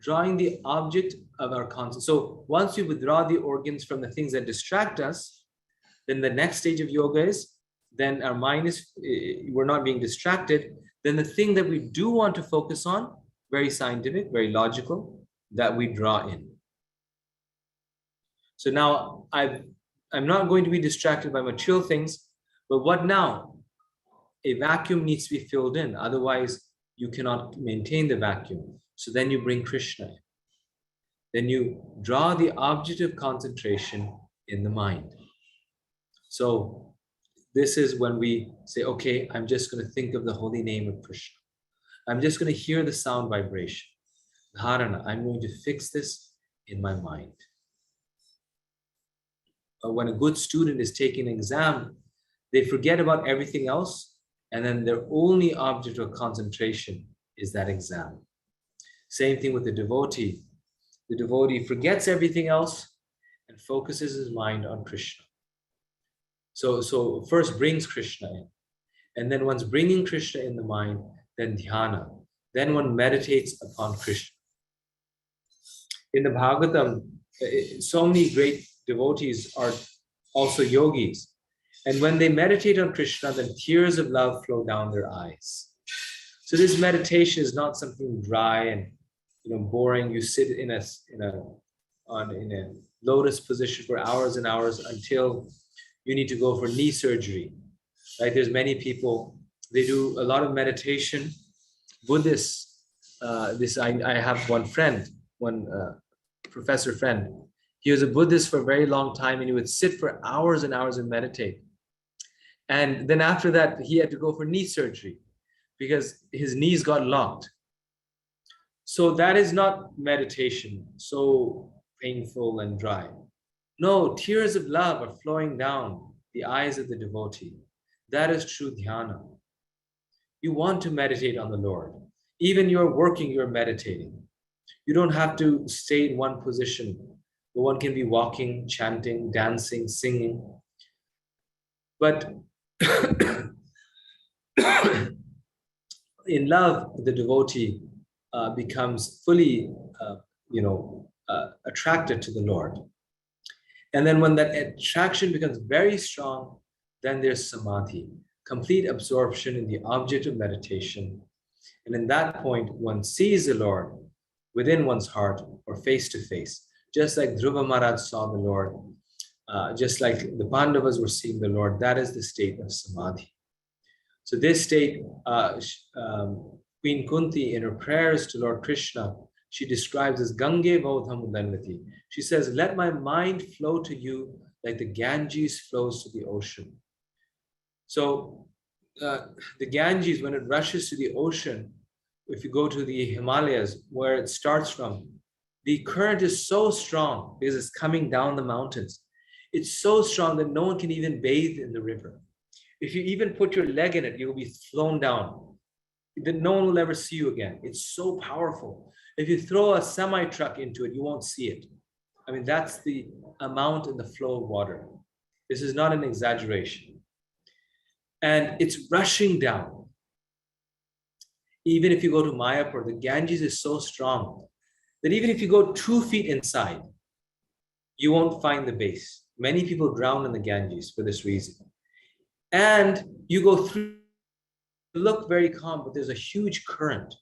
drawing the object of our concentration. So once you withdraw the organs from the things that distract us, then the next stage of yoga is, then our mind is, we're not being distracted. Then the thing that we do want to focus on, very scientific, very logical, that we draw in. So now I'm not going to be distracted by material things, but what now? A vacuum needs to be filled in. Otherwise, you cannot maintain the vacuum. So then you bring Krishna in. Then you draw the object of concentration in the mind. So this is when we say, okay, I'm just going to think of the holy name of Krishna. I'm just going to hear the sound vibration. Dharana, I'm going to fix this in my mind. When a good student is taking an exam, they forget about everything else, and then their only object of concentration is that exam. Same thing with the devotee. The devotee forgets everything else and focuses his mind on Krishna. So first brings Krishna in. And then once bringing Krishna in the mind, then dhyana. Then one meditates upon Krishna. In the Bhagavatam, so many great devotees are also yogis. And when they meditate on Krishna, then tears of love flow down their eyes. So this meditation is not something dry and boring. You sit in a lotus position for hours and hours until you need to go for knee surgery. Right? There's many people, they do a lot of meditation. Buddhists, I have one friend, one professor friend. He was a Buddhist for a very long time, and he would sit for hours and hours and meditate. And then after that, he had to go for knee surgery because his knees got locked. So that is not meditation, so painful and dry. No, tears of love are flowing down the eyes of the devotee. That is true dhyana. You want to meditate on the Lord. Even you're working, you're meditating. You don't have to stay in one position, but one can be walking, chanting, dancing, singing. But in love, the devotee becomes fully, attracted to the Lord. And then when that attraction becomes very strong, then there's samadhi, complete absorption in the object of meditation. And in that point, one sees the Lord within one's heart or face to face, just like Dhruva Maharaj saw the Lord, just like the Pandavas were seeing the Lord. That is the state of samadhi. So this state, Queen Kunti, in her prayers to Lord Krishna, she describes as Gange Vaudhamudannati. She says, let my mind flow to you like the Ganges flows to the ocean. So the Ganges, when it rushes to the ocean, if you go to the Himalayas, where it starts from, the current is so strong because it's coming down the mountains. It's so strong that no one can even bathe in the river. If you even put your leg in it, you'll be thrown down. Then no one will ever see you again. It's so powerful. If you throw a semi-truck into it, you won't see it. I mean, that's the amount and the flow of water. This is not an exaggeration. And it's rushing down. Even if you go to Mayapur, the Ganges is so strong that even if you go 2 feet inside, you won't find the base. Many people drown in the Ganges for this reason. And you go through, look very calm, but there's a huge current.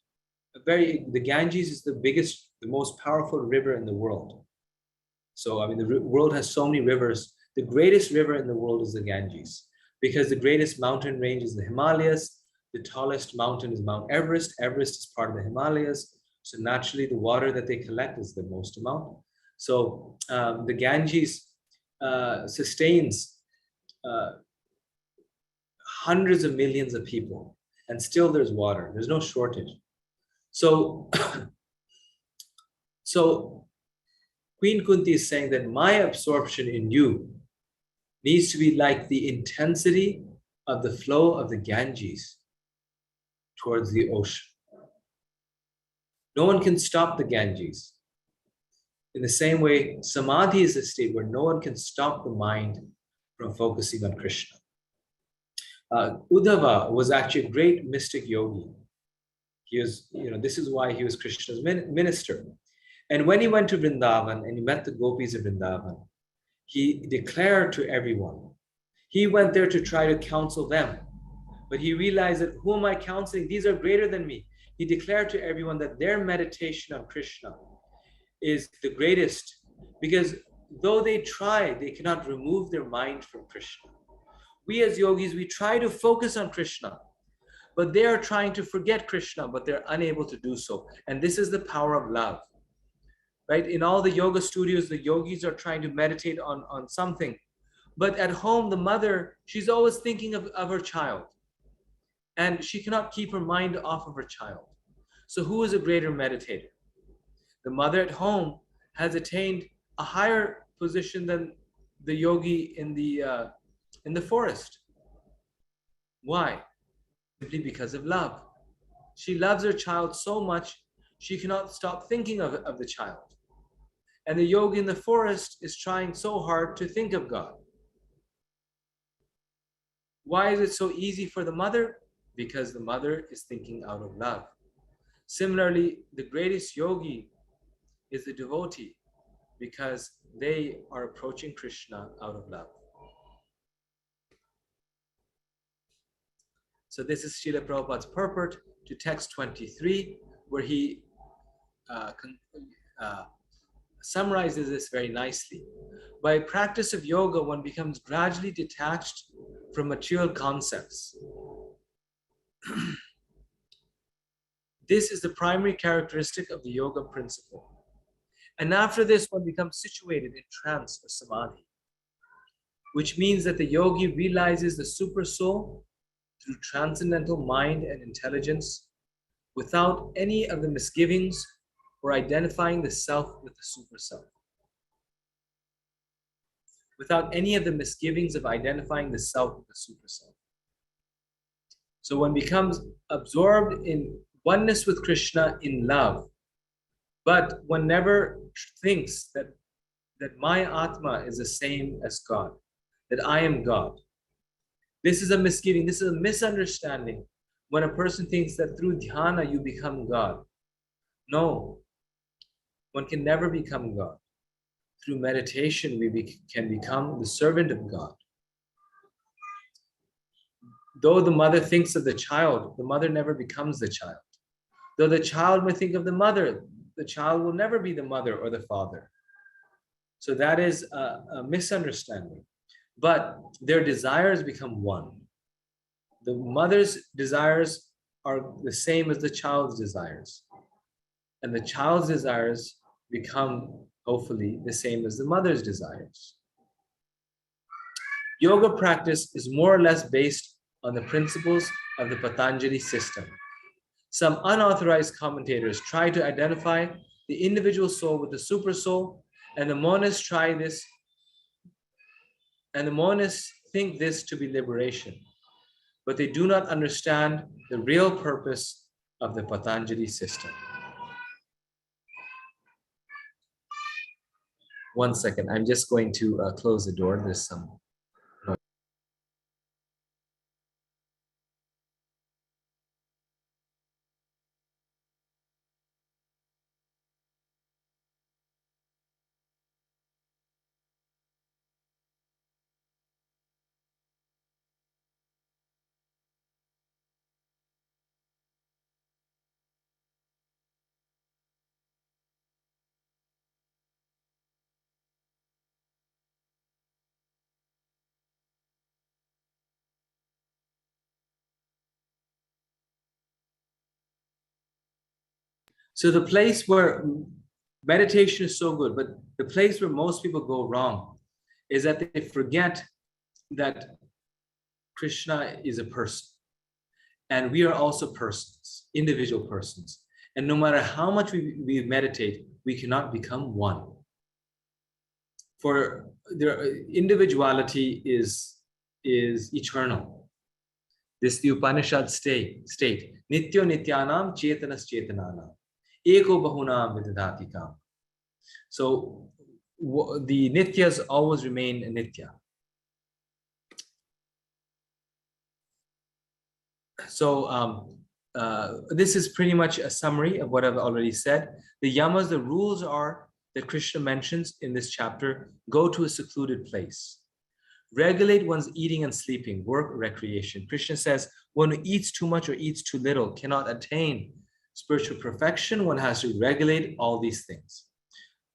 The Ganges is the biggest, the most powerful river in the world. So, I mean, the world has so many rivers. The greatest river in the world is the Ganges, because the greatest mountain range is the Himalayas. The tallest mountain is Mount Everest. Everest is part of the Himalayas. So naturally, the water that they collect is the most amount. So the Ganges sustains hundreds of millions of people, and still there's water. There's no shortage. So, Queen Kunti is saying that my absorption in you needs to be like the intensity of the flow of the Ganges towards the ocean. No one can stop the Ganges. In the same way, samadhi is a state where no one can stop the mind from focusing on Krishna. Uddhava was actually a great mystic yogi. He was, this is why he was Krishna's minister. And when he went to Vrindavan and he met the gopis of Vrindavan, he declared to everyone. He went there to try to counsel them. But he realized that, who am I counseling? These are greater than me. He declared to everyone that their meditation on Krishna is the greatest, because though they try, they cannot remove their mind from Krishna. We as yogis, we try to focus on Krishna, but they are trying to forget Krishna, but they're unable to do so. And this is the power of love, right? In all the yoga studios, the yogis are trying to meditate on something, But at home, the mother, she's always thinking of her child, and she cannot keep her mind off of her child. So who is a greater meditator? The mother at home has attained a higher position than the yogi in the forest. Why? Simply because of love. She loves her child so much, she cannot stop thinking of the child. And the yogi in the forest is trying so hard to think of God. Why is it so easy for the mother? Because the mother is thinking out of love. Similarly, the greatest yogi is the devotee, because they are approaching Krishna out of love. So this is Srila Prabhupada's purport to text 23, where he summarizes this very nicely. By practice of yoga, one becomes gradually detached from material concepts. This is the primary characteristic of the yoga principle. And after this, one becomes situated in trance or samadhi, which means that the yogi realizes the super soul through transcendental mind and intelligence without any of the misgivings or identifying the self with the super self. Without any of the misgivings of identifying the self with the super self. So one becomes absorbed in oneness with Krishna in love, but one never thinks that my Atma is the same as God, that I am God. This is a misgiving, this is a misunderstanding when a person thinks that through dhyana you become God. No, one can never become God. Through meditation, we can become the servant of God. Though the mother thinks of the child, the mother never becomes the child. Though the child may think of the mother, the child will never be the mother or the father. So that is a misunderstanding. But their desires become one. The mother's desires are the same as the child's desires. And the child's desires become, hopefully, the same as the mother's desires. Yoga practice is more or less based on the principles of the Patanjali system. Some unauthorized commentators try to identify the individual soul with the super soul, and the monists try this, and the monists think this to be liberation, but they do not understand the real purpose of the Patanjali system. One second, I'm just going to close the door. There's some. So the place where meditation is so good, but the place where most people go wrong is that they forget that Krishna is a person. And we are also persons, individual persons. And no matter how much we meditate, we cannot become one. For their individuality is eternal. This the Upanishad state. Nityo nityanam chetanas chetananam. Eko bahunam vidadhatikam. So the nityas always remain nitya. So this is pretty much a summary of what I've already said. The yamas, the rules are that Krishna mentions in this chapter: go to a secluded place. Regulate one's eating and sleeping, work, recreation. Krishna says one who eats too much or eats too little cannot attain spiritual perfection. One has to regulate all these things.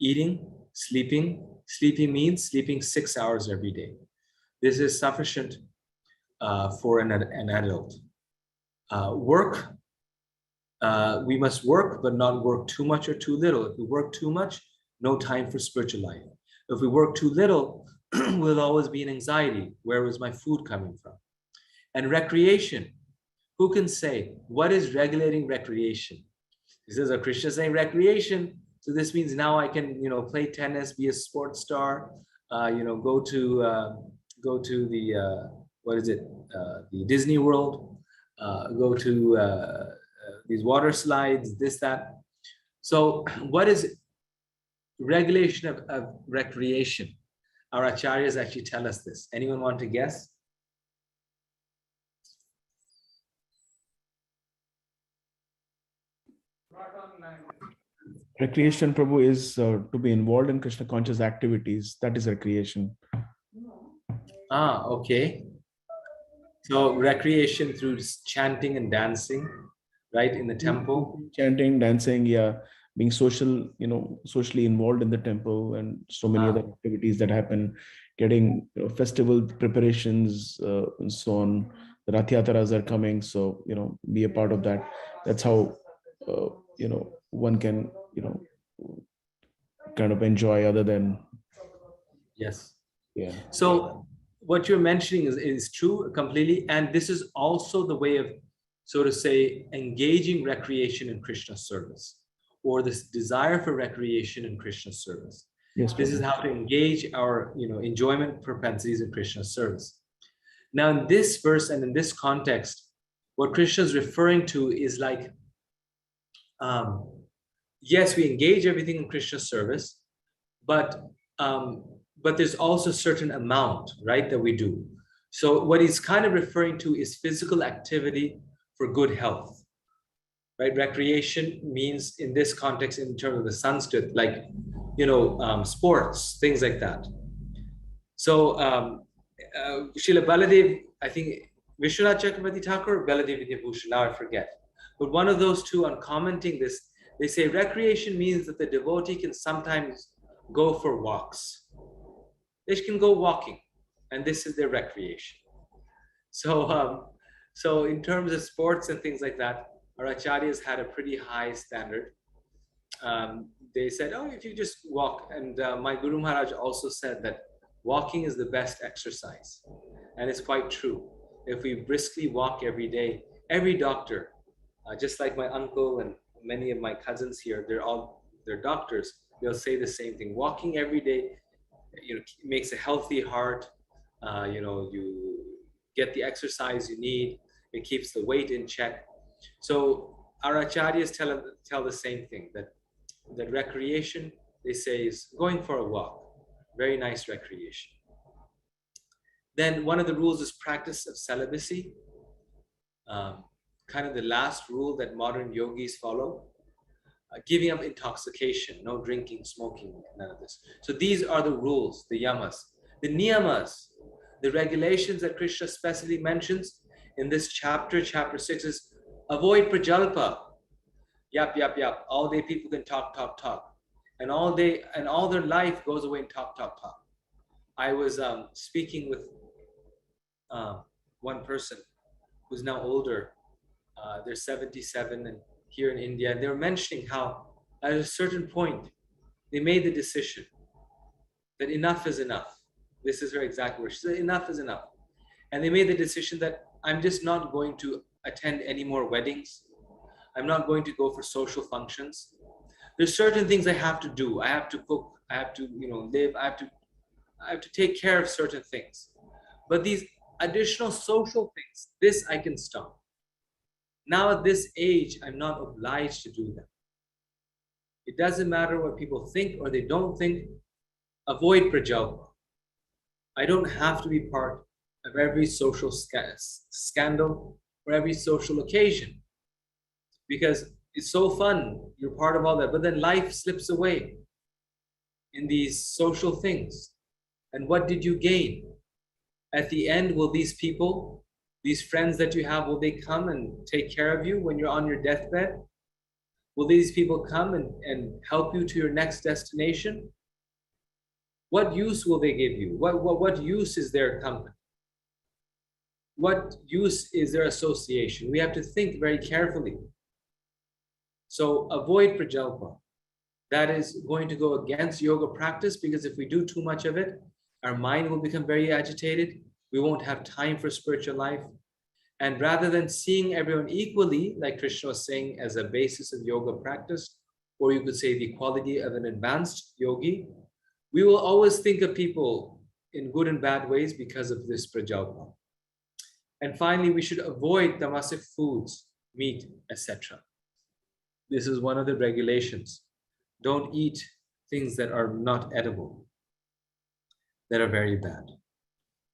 Eating, sleeping. Sleeping means sleeping 6 hours every day. This is sufficient for an adult. Work, we must work, but not work too much or too little. If we work too much, no time for spiritual life. If we work too little, will always be an anxiety. Where was my food coming from? And recreation, who can say what is regulating recreation? This is a Krishna saying recreation. So this means now I can, play tennis, be a sports star, go to the what is it, the Disney World, go to these water slides, this that. So what is regulation of recreation? Our acharyas actually tell us this. Anyone want to guess? Recreation, Prabhu, is to be involved in Krishna conscious activities. That is recreation. Okay. So recreation through chanting and dancing, right, in the temple. Chanting, dancing, yeah, being social, socially involved in the temple, and so many other activities that happen, getting festival preparations and so on. The Rath Yatras are coming, so be a part of that. That's how one can kind of enjoy other than. Yes. Yeah. So what you're mentioning is true completely. And this is also the way of, so to say, engaging recreation in Krishna service, or this desire for recreation in Krishna service. Yes, this is how to engage our enjoyment propensities in Krishna service. Now, in this verse and in this context, what Krishna is referring to is like, yes, we engage everything in Krishna service, but there's also a certain amount, right, that we do. So what he's kind of referring to is physical activity for good health, right? Recreation means, in this context, in terms of the Sanskrit, like, sports, things like that. So Srila Baladev, I think Vishwanath Chakravarti Thakur or Baladev Vidyabhushan, now I forget. But one of those two, on commenting this, they say recreation means that the devotee can sometimes go for walks. They can go walking, and this is their recreation. So, so in terms of sports and things like that, our acharyas had a pretty high standard. They said, oh, if you just walk, and my Guru Maharaj also said that walking is the best exercise, and it's quite true. If we briskly walk every day, every doctor, just like my uncle and many of my cousins here, they're doctors. They'll say the same thing. Walking every day, makes a healthy heart. You get the exercise you need. It keeps the weight in check. So our acharyas tell the same thing, that recreation, they say, is going for a walk. Very nice recreation. Then one of the rules is practice of celibacy. Kind of the last rule that modern yogis follow. Giving up intoxication, no drinking, smoking, none of this. So these are the rules, the yamas. The niyamas, the regulations that Krishna specially mentions in this chapter 6, is avoid prajalpa. Yap, yap, yap. All day people can talk. And all their life goes away in talk. I was speaking with one person who's now older. They're 77 and here in India, and they were mentioning how at a certain point they made the decision that enough is enough. This is her exact words. She said, enough is enough. And they made the decision that I'm just not going to attend any more weddings. I'm not going to go for social functions. There's certain things I have to do. I have to cook. I have to, live. I have to take care of certain things. But these additional social things, this I can stop. Now at this age, I'm not obliged to do them. It doesn't matter what people think or they don't think. Avoid prajalpa. I don't have to be part of every social scandal or every social occasion, because it's so fun. You're part of all that, but then life slips away in these social things. And what did you gain? At the end, will these people, these friends that you have, will they come and take care of you when you're on your deathbed? Will these people come and help you to your next destination? What use will they give you? What use is their company? What use is their association? We have to think very carefully. So avoid prajalpa. That is going to go against yoga practice, because if we do too much of it, our mind will become very agitated. We won't have time for spiritual life. And rather than seeing everyone equally, like Krishna was saying, as a basis of yoga practice, or you could say the quality of an advanced yogi, we will always think of people in good and bad ways because of this prajalpa. And finally, we should avoid tamasic foods, meat, etc. This is one of the regulations. Don't eat things that are not edible, that are very bad.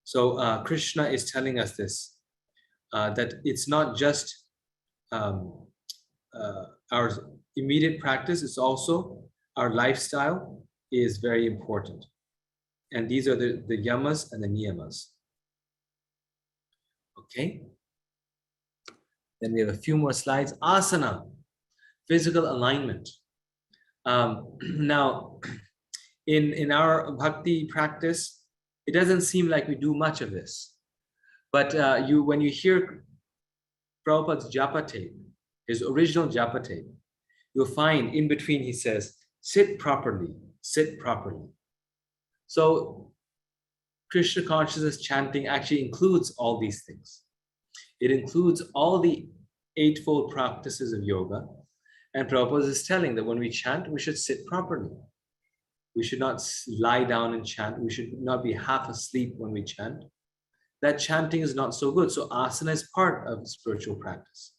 So Krishna is telling us this, that it's not just our immediate practice, it's also our lifestyle is very important. And these are the yamas and the niyamas. Okay. Then we have a few more slides. Asana, physical alignment. Now, in our bhakti practice, it doesn't seem like we do much of this. But when you hear Prabhupada's japa tape, his original japa tape, you'll find in between he says, sit properly, sit properly. So Krishna consciousness chanting actually includes all these things. It includes all the eightfold practices of yoga. And Prabhupada is telling that when we chant, we should sit properly. We should not lie down and chant. We should not be half asleep when we chant. That chanting is not so good. So asana is part of spiritual practice.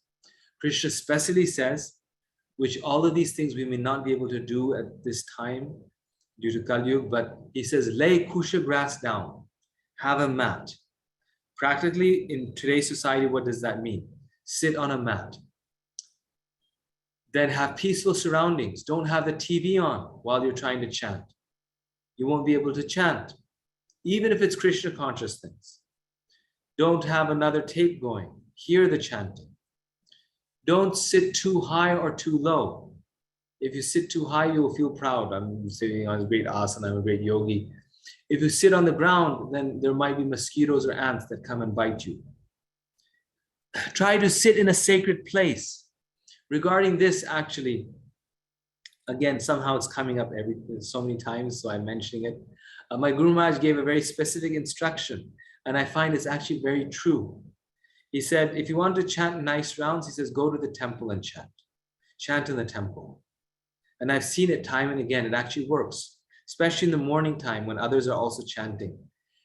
Krishna especially says, which all of these things we may not be able to do at this time due to Kali Yuga, but he says, lay kusha grass down, have a mat. Practically in today's society, what does that mean? Sit on a mat. Then have peaceful surroundings. Don't have the TV on while you're trying to chant. You won't be able to chant, even if it's Krishna conscious things. Don't have another tape going. Hear the chanting. Don't sit too high or too low. If you sit too high, you will feel proud. I'm sitting on a great asana, I'm a great yogi. If you sit on the ground, then there might be mosquitoes or ants that come and bite you. Try to sit in a sacred place. Regarding this, actually, again, somehow it's coming up so many times, so I'm mentioning it. My Guru Maharaj gave a very specific instruction, and I find it's actually very true. He said, if you want to chant nice rounds, he says, go to the temple and chant. Chant in the temple. And I've seen it time and again, it actually works, especially in the morning time when others are also chanting.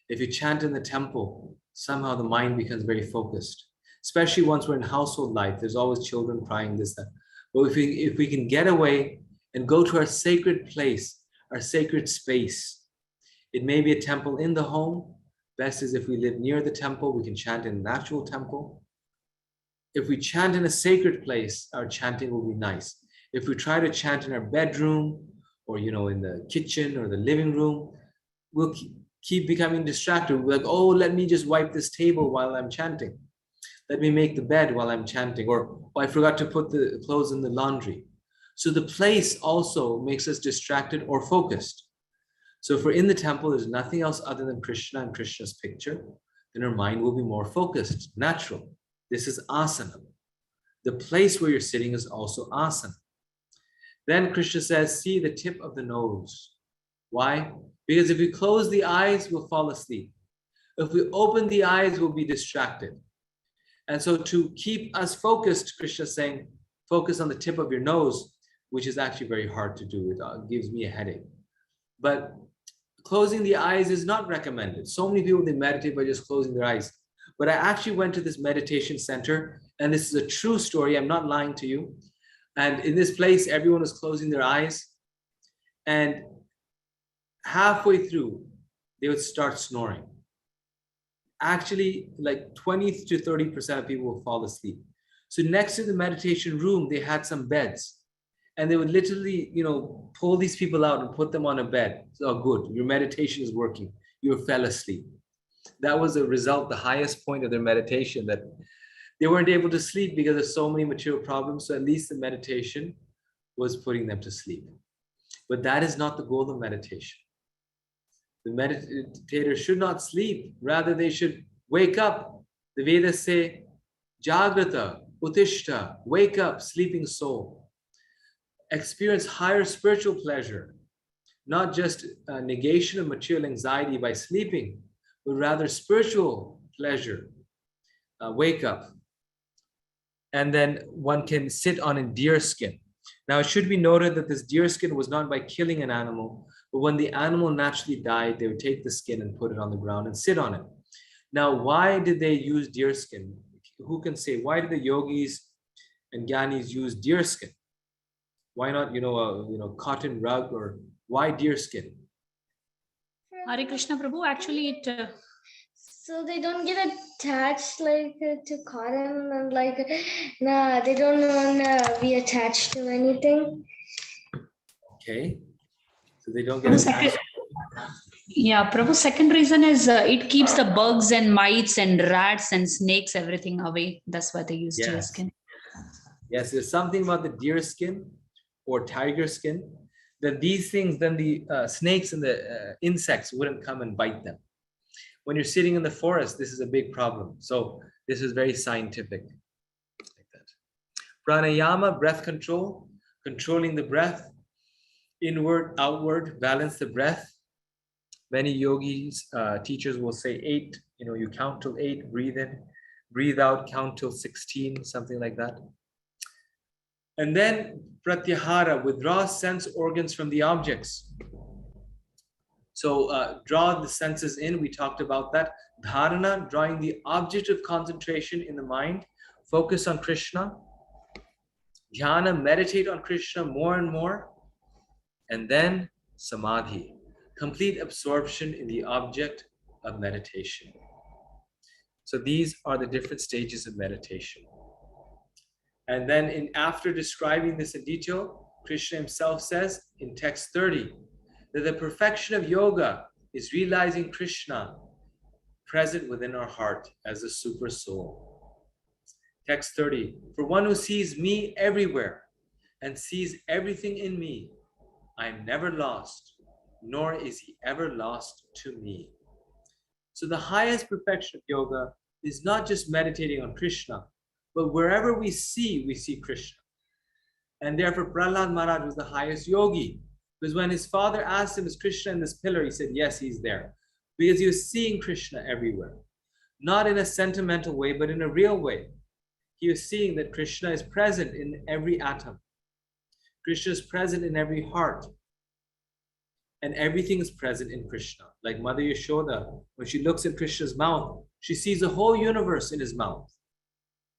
If you chant in the temple, somehow the mind becomes very focused. Especially once we're in household life, there's always children crying, this, that. But if we can get away and go to our sacred place, our sacred space, it may be a temple in the home. Best is if we live near the temple, we can chant in an actual temple. If we chant in a sacred place, our chanting will be nice. If we try to chant in our bedroom or, in the kitchen or the living room, we'll keep becoming distracted. We're like, oh, let me just wipe this table while I'm chanting. Let me make the bed while I'm chanting. Or oh, I forgot to put the clothes in the laundry. So the place also makes us distracted or focused. So if we're in the temple, there's nothing else other than Krishna and Krishna's picture, then our mind will be more focused, natural. This is asana. The place where you're sitting is also asana. Then Krishna says, see the tip of the nose. Why? Because if we close the eyes, we'll fall asleep. If we open the eyes, we'll be distracted. And so to keep us focused, Krishna is saying, focus on the tip of your nose, which is actually very hard to do. It gives me a headache. But closing the eyes is not recommended. So many people, they meditate by just closing their eyes. But I actually went to this meditation center, and this is a true story. I'm not lying to you. And in this place, everyone was closing their eyes. And halfway through, they would start snoring. Actually, like 20 to 30% of people will fall asleep. So next to the meditation room, they had some beds. And they would literally, pull these people out and put them on a bed. So, oh, good, your meditation is working. You fell asleep. That was the result, the highest point of their meditation, that they weren't able to sleep because of so many material problems. So at least the meditation was putting them to sleep. But that is not the goal of meditation. The meditator should not sleep. Rather, they should wake up. The Vedas say, Jagrata, Utishta, wake up, sleeping soul. Experience higher spiritual pleasure. not just negation of material anxiety by sleeping, but rather spiritual pleasure. Wake up. And then one can sit on a deer skin. Now, it should be noted that this deer skin was not by killing an animal, but when the animal naturally died, they would take the skin and put it on the ground and sit on it. Now, why did they use deer skin? Who can say, why did the yogis and gyanis use deer skin? Why not, cotton rug, or why deer skin? Hare Krishna Prabhu, actually it... So they don't get attached to cotton, and they don't want to be attached to anything. Okay. So they don't get attached. Yeah, Prabhu, second reason is it keeps the bugs and mites and rats and snakes, everything away. That's why they use deer skin. Yes, there's something about the deer skin or tiger skin that these things, then the snakes and the insects wouldn't come and bite them. When you're sitting in the forest, this is a big problem. So this is very scientific. Like that. Pranayama, breath control, controlling the breath, inward, outward, balance the breath. Many yogis, teachers will say 8, you count till 8, breathe in, breathe out, count till 16, something like that. And then pratyahara, withdraw sense organs from the objects. So draw the senses in, we talked about that. Dharana, drawing the object of concentration in the mind, focus on Krishna. Dhyana, meditate on Krishna more and more. And then samadhi, complete absorption in the object of meditation. So these are the different stages of meditation. And then after describing this in detail, Krishna himself says in text 30, that the perfection of yoga is realizing Krishna present within our heart as a super soul. Text 30, for one who sees me everywhere and sees everything in me, I am never lost, nor is he ever lost to me. So the highest perfection of yoga is not just meditating on Krishna, but wherever we see Krishna. And therefore Prahlad Maharaj was the highest yogi, because when his father asked him, is Krishna in this pillar? He said, yes, he's there. Because he was seeing Krishna everywhere. Not in a sentimental way, but in a real way. He was seeing that Krishna is present in every atom. Krishna is present in every heart. And everything is present in Krishna. Like Mother Yashoda, when she looks at Krishna's mouth, she sees the whole universe in his mouth.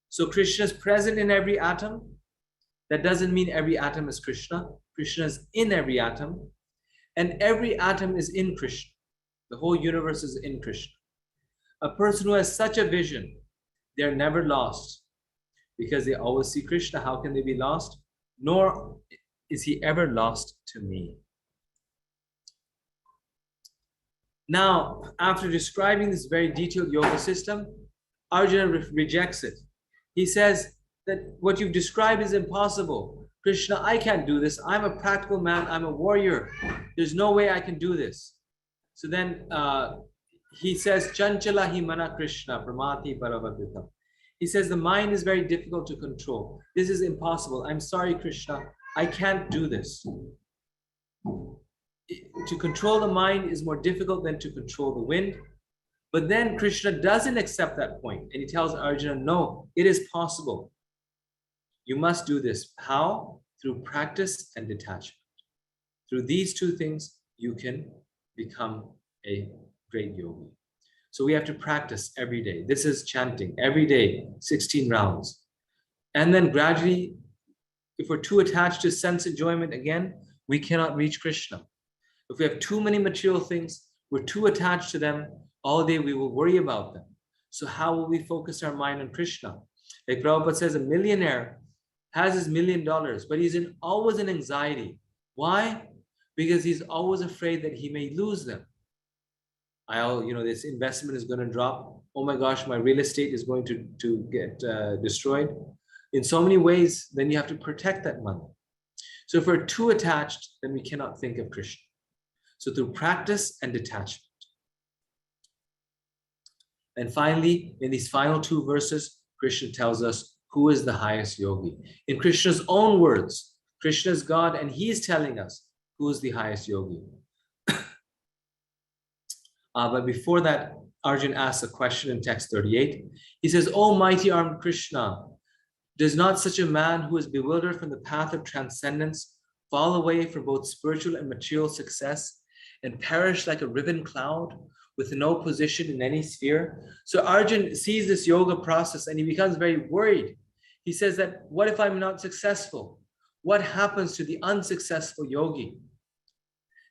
So Krishna is present in every atom. That doesn't mean every atom is Krishna. Krishna is in every atom. And every atom is in Krishna. The whole universe is in Krishna. A person who has such a vision, they're never lost. Because they always see Krishna. How can they be lost? Nor is he ever lost to me. Now, after describing this very detailed yoga system, Arjuna rejects it. He says that what you've described is impossible. Krishna, I can't do this. I'm a practical man. I'm a warrior. There's no way I can do this. So then he says, Chanchala hi mana Krishna pramati paravadritam. He says the mind is very difficult to control. This is impossible. I'm sorry, Krishna. I can't do this. To control the mind is more difficult than to control the wind. But then Krishna doesn't accept that point. And he tells Arjuna, no, it is possible. You must do this. How? Through practice and detachment. Through these two things, you can become a great yogi. So we have to practice every day. This is chanting every day, 16 rounds. And then gradually, if we're too attached to sense enjoyment again, we cannot reach Krishna. If we have too many material things, we're too attached to them, all day we will worry about them. So how will we focus our mind on Krishna? Like Prabhupada says, a millionaire has his $1 million, but he's always in anxiety. Why? Because he's always afraid that he may lose them. This investment is going to drop. Oh my gosh, my real estate is going to get destroyed. In so many ways, then you have to protect that money. So if we're too attached, then we cannot think of Krishna. So through practice and detachment. And finally, in these final 2 verses, Krishna tells us who is the highest yogi. In Krishna's own words, Krishna is God, and he is telling us Who is the highest yogi? But before that, Arjun asks a question in text 38. He says, "O mighty armed Krishna, does not such a man who is bewildered from the path of transcendence fall away from both spiritual and material success and perish like a riven cloud with no position in any sphere?" So Arjun sees this yoga process and he becomes very worried. He says that, what if I'm not successful? What happens to the unsuccessful yogi?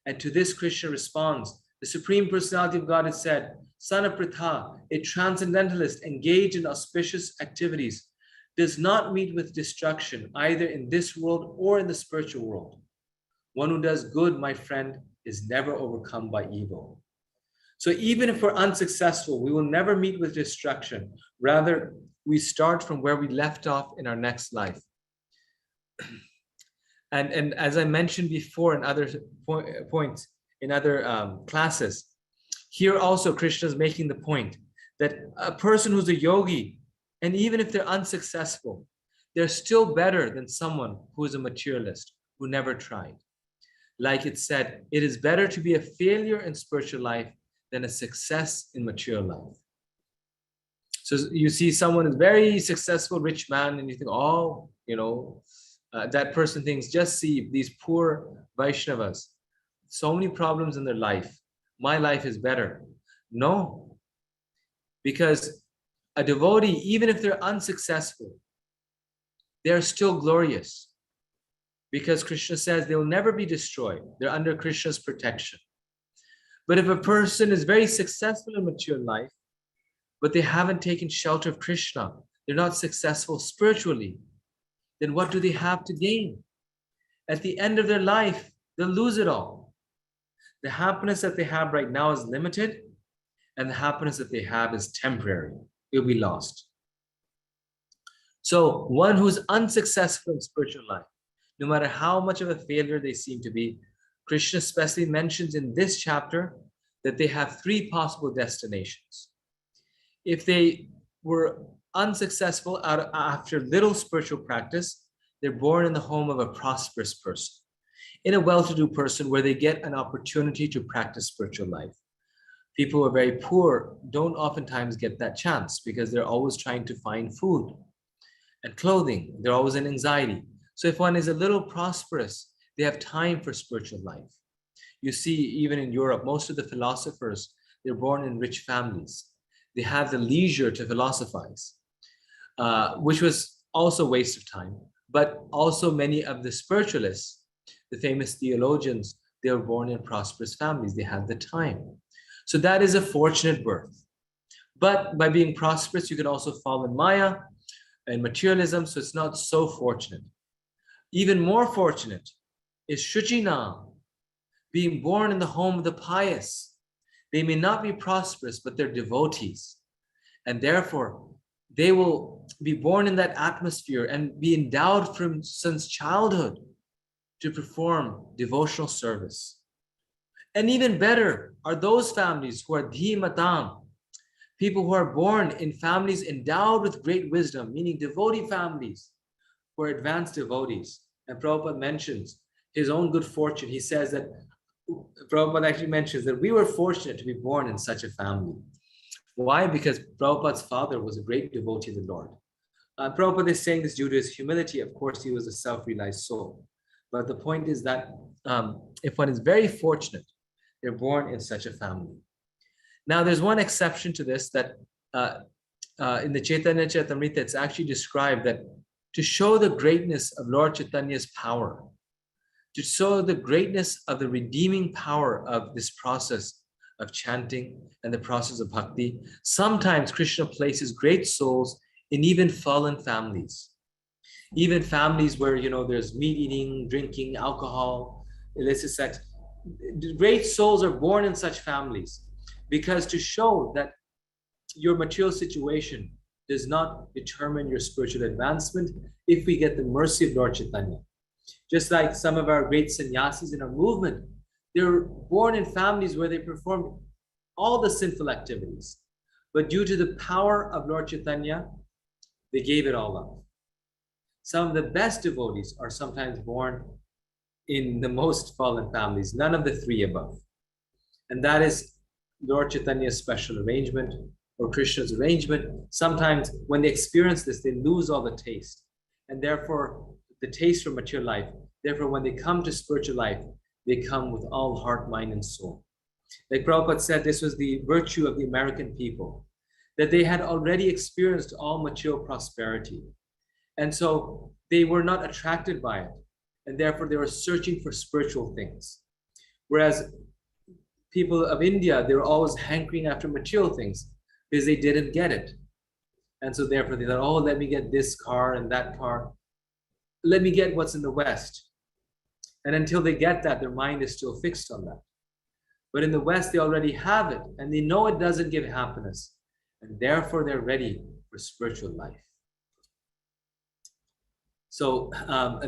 And to this, Krishna responds, the Supreme Personality of God has said, "Son of Pritha, a transcendentalist engaged in auspicious activities, does not meet with destruction either in this world or in the spiritual world. One who does good, my friend, is never overcome by evil." So even if we're unsuccessful, we will never meet with destruction. Rather, we start from where we left off in our next life. And as I mentioned before in other points, in other classes, here also Krishna is making the point that a person who's a yogi, and even if they're unsuccessful, they're still better than someone who is a materialist, who never tried. Like it said, it is better to be a failure in spiritual life than a success in material life. So you see someone is very successful, rich man, and you think, oh, that person thinks, just see these poor Vaishnavas, so many problems in their life. My life is better. No, because a devotee, even if they're unsuccessful, they're still glorious. Because Krishna says they will never be destroyed. They're under Krishna's protection. But if a person is very successful in material life, but they haven't taken shelter of Krishna, they're not successful spiritually, then what do they have to gain? At the end of their life, they'll lose it all. The happiness that they have right now is limited, and the happiness that they have is temporary. It'll be lost. So one who's unsuccessful in spiritual life, no matter how much of a failure they seem to be, Krishna especially mentions in this chapter that they have three possible destinations. If they were unsuccessful after little spiritual practice, they're born in the home of a prosperous person, in a well-to-do person where they get an opportunity to practice spiritual life. People who are very poor don't oftentimes get that chance because they're always trying to find food and clothing. They're always in anxiety. So if one is a little prosperous, they have time for spiritual life. You see, even in Europe, most of the philosophers, they're born in rich families. They have the leisure to philosophize, which was also a waste of time. But also many of the spiritualists, the famous theologians, they were born in prosperous families. They had the time. So that is a fortunate birth. But by being prosperous, you can also fall in Maya and materialism, so it's not so fortunate. Even more fortunate is Shuchina, being born in the home of the pious. They may not be prosperous, but they're devotees. And therefore, they will be born in that atmosphere and be endowed from since childhood to perform devotional service. And even better are those families who are dhimatam, people who are born in families endowed with great wisdom, meaning devotee families who are advanced devotees. And Prabhupada mentions his own good fortune. He says that, Prabhupada actually mentions that we were fortunate to be born in such a family. Why? Because Prabhupada's father was a great devotee of the Lord. Prabhupada is saying this due to his humility. Of course, he was a self-realized soul. But the point is that if one is very fortunate, they're born in such a family. Now, there's one exception to this that in the Chaitanya Charitamrita, it's actually described that to show the greatness of Lord Chaitanya's power, to show the greatness of the redeeming power of this process of chanting and the process of bhakti, sometimes Krishna places great souls in even fallen families. Even families where, there's meat eating, drinking, alcohol, illicit sex. Great souls are born in such families because to show that your material situation does not determine your spiritual advancement if we get the mercy of Lord Chaitanya. Just like some of our great sannyasis in our movement, they're born in families where they performed all the sinful activities. But due to the power of Lord Chaitanya, they gave it all up. Some of the best devotees are sometimes born in the most fallen families, none of the three above. And that is Lord Chaitanya's special arrangement or Krishna's arrangement. Sometimes when they experience this, they lose all the taste. And therefore, the taste for material life. Therefore, when they come to spiritual life, they come with all heart, mind, and soul. Like Prabhupada said, this was the virtue of the American people, that they had already experienced all material prosperity. And so they were not attracted by it. And therefore, they were searching for spiritual things. Whereas people of India, they were always hankering after material things because they didn't get it. And so therefore they thought, oh, let me get this car and that car. Let me get what's in the West. And until they get that, their mind is still fixed on that. But in the West, they already have it and they know it doesn't give happiness. And therefore they're ready for spiritual life. So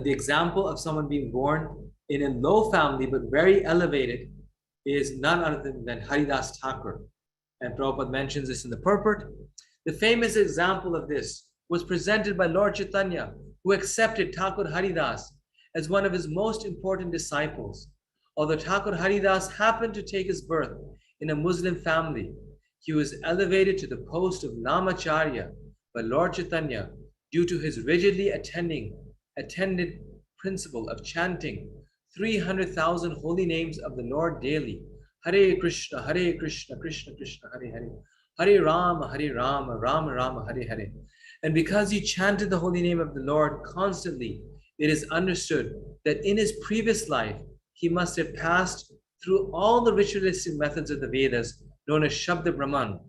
the example of someone being born in a low family, but very elevated, is none other than Haridas Thakur. And Prabhupada mentions this in the purport. The famous example of this was presented by Lord Chaitanya, who accepted Thakur Haridas as one of his most important disciples. Although Thakur Haridas happened to take his birth in a Muslim family, he was elevated to the post of Namacharya by Lord Chaitanya due to his rigidly attended principle of chanting 300,000 holy names of the Lord daily. Hare Krishna, Krishna Krishna, Hare Hare. Hare Rama, Rama Rama, Hare Hare. And because he chanted the holy name of the Lord constantly, it is understood that in his previous life, he must have passed through all the ritualistic methods of the Vedas, known as Shabda Brahman.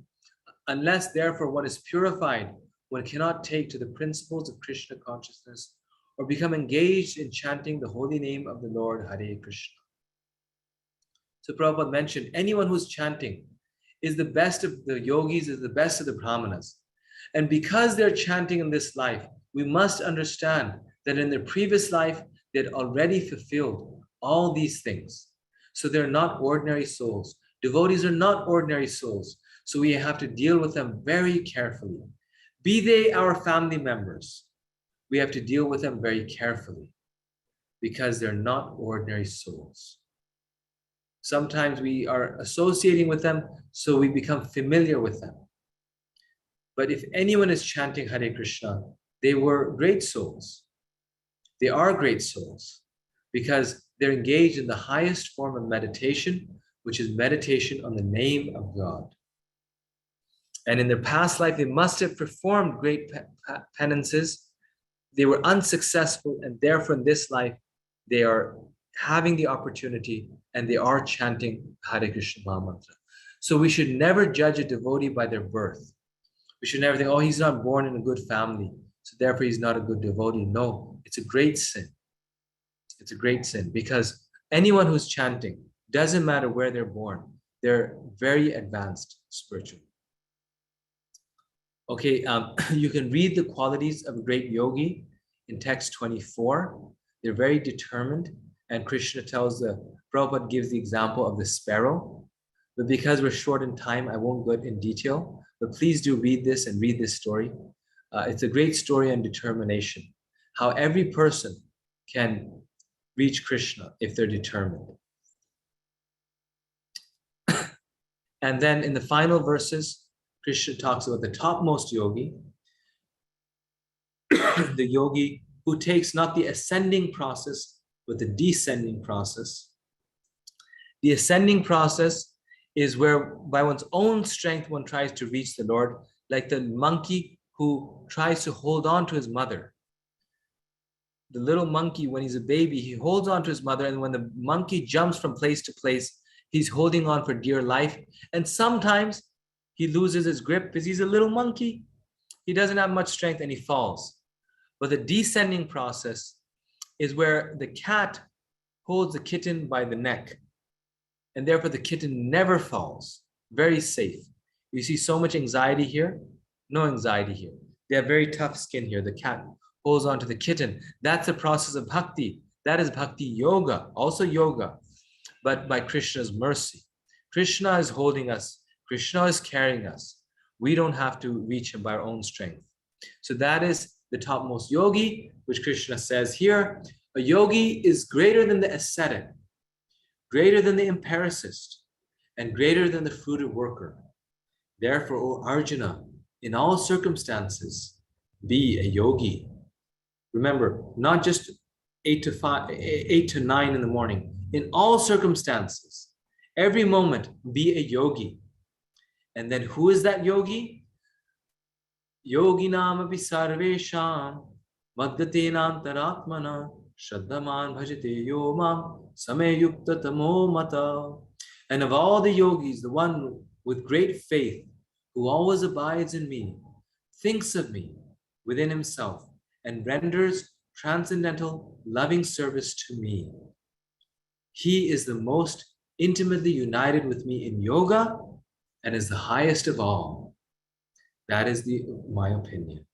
Unless, therefore, one is purified, one cannot take to the principles of Krishna consciousness or become engaged in chanting the holy name of the Lord, Hare Krishna. So Prabhupada mentioned, anyone who's chanting is the best of the yogis, is the best of the brahmanas. And because they're chanting in this life, we must understand that in their previous life, they had already fulfilled all these things. So they're not ordinary souls. Devotees are not ordinary souls. So we have to deal with them very carefully. Be they our family members, we have to deal with them very carefully because they're not ordinary souls. Sometimes we are associating with them, so we become familiar with them. But if anyone is chanting Hare Krishna, they were great souls. They are great souls because they're engaged in the highest form of meditation, which is meditation on the name of God. And in their past life, they must have performed great penances. They were unsuccessful, and therefore in this life, they are having the opportunity and they are chanting Hare Krishna Mahamantra. So we should never judge a devotee by their birth. We should never think, oh, he's not born in a good family, so therefore he's not a good devotee. No, it's a great sin. It's a great sin because anyone who's chanting, doesn't matter where they're born, they're very advanced spiritually. Okay, you can read the qualities of a great yogi in text 24. They're very determined, and Krishna tells Prabhupada gives the example of the sparrow. But because we're short in time, I won't go in detail, but please do read this and read this story. It's a great story on determination, how every person can reach Krishna if they're determined. And then in the final verses, Krishna talks about the topmost yogi, the yogi who takes not the ascending process, but the descending process. The ascending process is where by one's own strength one tries to reach the Lord, like the monkey who tries to hold on to his mother. The little monkey, when he's a baby, he holds on to his mother, and when the monkey jumps from place to place, he's holding on for dear life. And sometimes he loses his grip because he's a little monkey. He doesn't have much strength and he falls. But the descending process is where the cat holds the kitten by the neck, and therefore the kitten never falls. Very safe. You see so much anxiety here? No anxiety here. They have very tough skin here. The cat holds on to the kitten. That's the process of bhakti. That is bhakti yoga, also yoga, but by Krishna's mercy. Krishna is holding us. Krishna is carrying us. We don't have to reach him by our own strength. So that is the topmost yogi, which Krishna says here, A yogi is greater than the ascetic, greater than the empiricist, and greater than the fruited worker. Therefore, O Arjuna, in all circumstances, be a yogi. Remember, not just 8 to 9 in the morning. In all circumstances, every moment, be a yogi. And then who is that yogi? Yoginam api sarvesham madgatenantaratmana shraddhaman bhajate yomam sameyukta tamo mata. And of all the yogis, the one with great faith, who always abides in me, thinks of me within himself, and renders transcendental loving service to me. He is the most intimately united with me in yoga and is the highest of all. That is my opinion.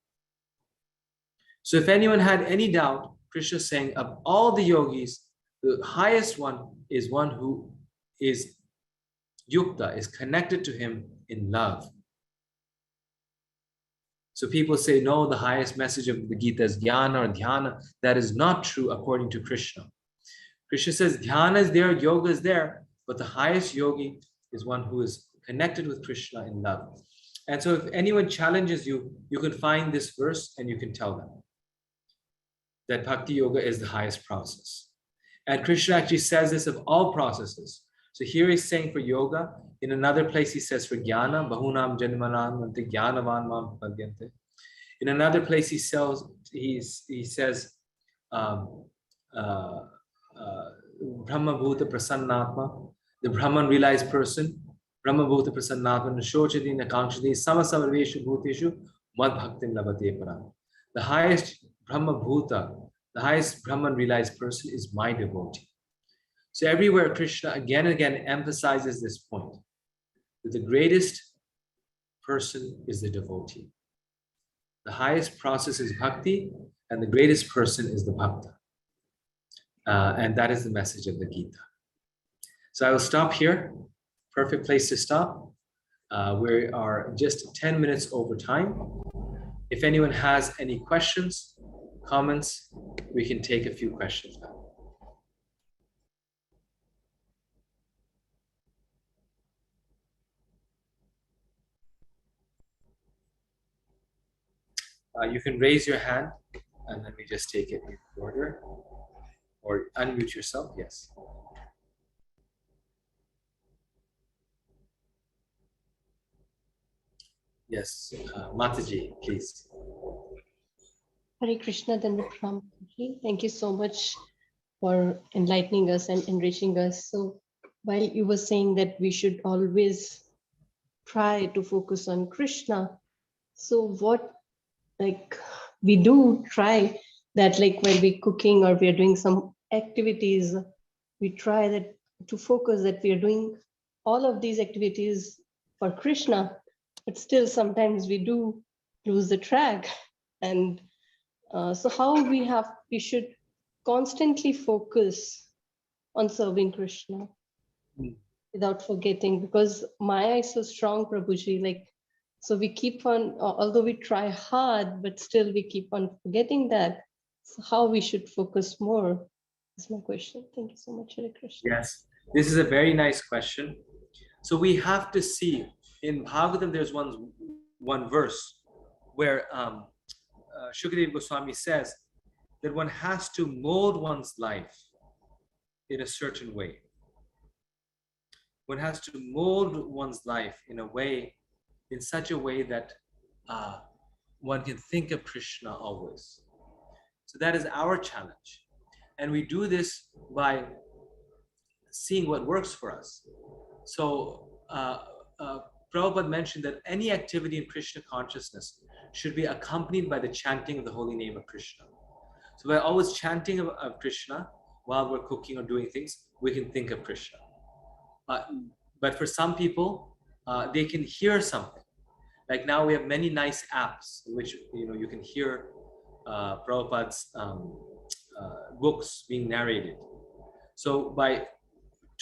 So if anyone had any doubt, Krishna is saying of all the yogis, the highest one is one who is yukta, is connected to him in love. So people say, no, the highest message of the Gita is jnana or dhyana. That is not true according to Krishna. Krishna says dhyana is there, yoga is there, but the highest yogi is one who is connected with Krishna in love. And so if anyone challenges you, you can find this verse and you can tell them that bhakti yoga is the highest process. And Krishna actually says this of all processes. So here he's saying for yoga. In another place he says for jnana, bahunam janmanam ante jnanavan mam padyante. In another place he says Brahma bhuta prasannatma, the Brahman realized person, Brahma bhuta prasannatma, nashochati nakankshati samasavarveshu bhuteshu mad bhaktim labate param. The highest Brahma bhuta, the highest Brahman realized person is my devotee. So everywhere Krishna again and again emphasizes this point, that the greatest person is the devotee. The highest process is bhakti, and the greatest person is the bhakta. And that is the message of the Gita. So I will stop here. Perfect place to stop. We are just 10 minutes over time. If anyone has any questions, comments, we can take a few questions now. You can raise your hand and then we just take it in order, or unmute yourself. Yes. Yes, Mataji, please. Hare Krishna Dandapram. Thank you so much for enlightening us and enriching us. So while you were saying that we should always try to focus on Krishna, so what, like, we do try that, like when we're cooking or we're doing some activities, we try that to focus that we are doing all of these activities for Krishna, but still sometimes we do lose the track. And so how we should constantly focus on serving Krishna without forgetting, because Maya is so strong, Prabhuji, like, so we keep on, although we try hard, but still we keep on forgetting that. So how we should focus more is my question. Thank you so much, Hare Krishna. Yes, this is a very nice question. So we have to see, in Bhagavatam, there's one verse where Shukadeva Goswami says that one has to mold one's life in a certain way. One has to mold one's life in such a way that one can think of Krishna always. So that is our challenge. And we do this by seeing what works for us. So Prabhupada mentioned that any activity in Krishna consciousness should be accompanied by the chanting of the holy name of Krishna. So by always chanting of Krishna while we're cooking or doing things, we can think of Krishna. But for some people, they can hear something. Like now we have many nice apps in which you can hear Prabhupada's books being narrated. So by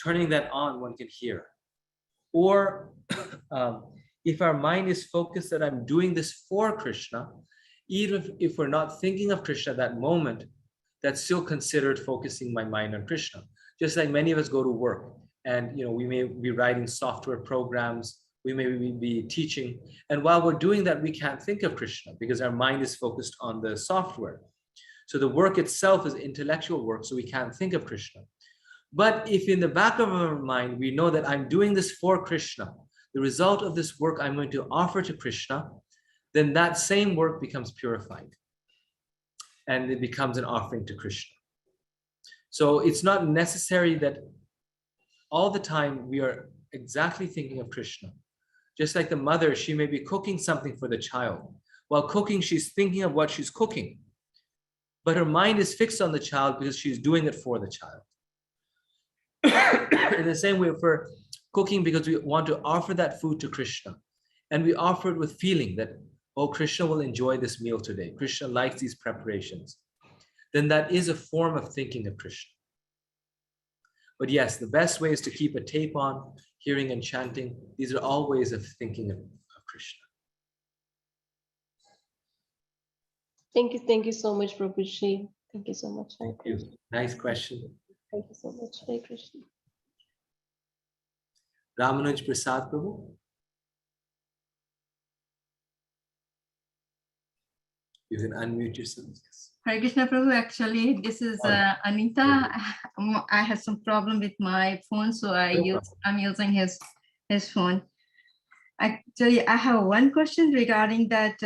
turning that on, one can hear. Or if our mind is focused that I'm doing this for Krishna, even if we're not thinking of Krishna at that moment, that's still considered focusing my mind on Krishna. Just like many of us go to work and we may be writing software programs, we may be teaching, and while we're doing that, we can't think of Krishna because our mind is focused on the software. So the work itself is intellectual work, so we can't think of Krishna. But if in the back of our mind, we know that I'm doing this for Krishna, the result of this work I'm going to offer to Krishna, then that same work becomes purified and it becomes an offering to Krishna. So it's not necessary that all the time we are exactly thinking of Krishna. Just like the mother, she may be cooking something for the child. While cooking, she's thinking of what she's cooking. But her mind is fixed on the child because she's doing it for the child. In the same way, if we're cooking because we want to offer that food to Krishna, and we offer it with feeling that, oh, Krishna will enjoy this meal today, Krishna likes these preparations, then that is a form of thinking of Krishna. But yes, the best way is to keep a tape on, hearing and chanting. These are all ways of thinking of Krishna. Thank you so much, Prabhuji. Thank you so much. Thank you. Nice question. Thank you so much. Hare Krishna. Ramanuj Prasad Prabhu. You can unmute yourself. Yes. Hare Krishna Prabhu, actually, this is Anita. I had some problem with my phone, so I'm using his phone. Actually, I have one question regarding that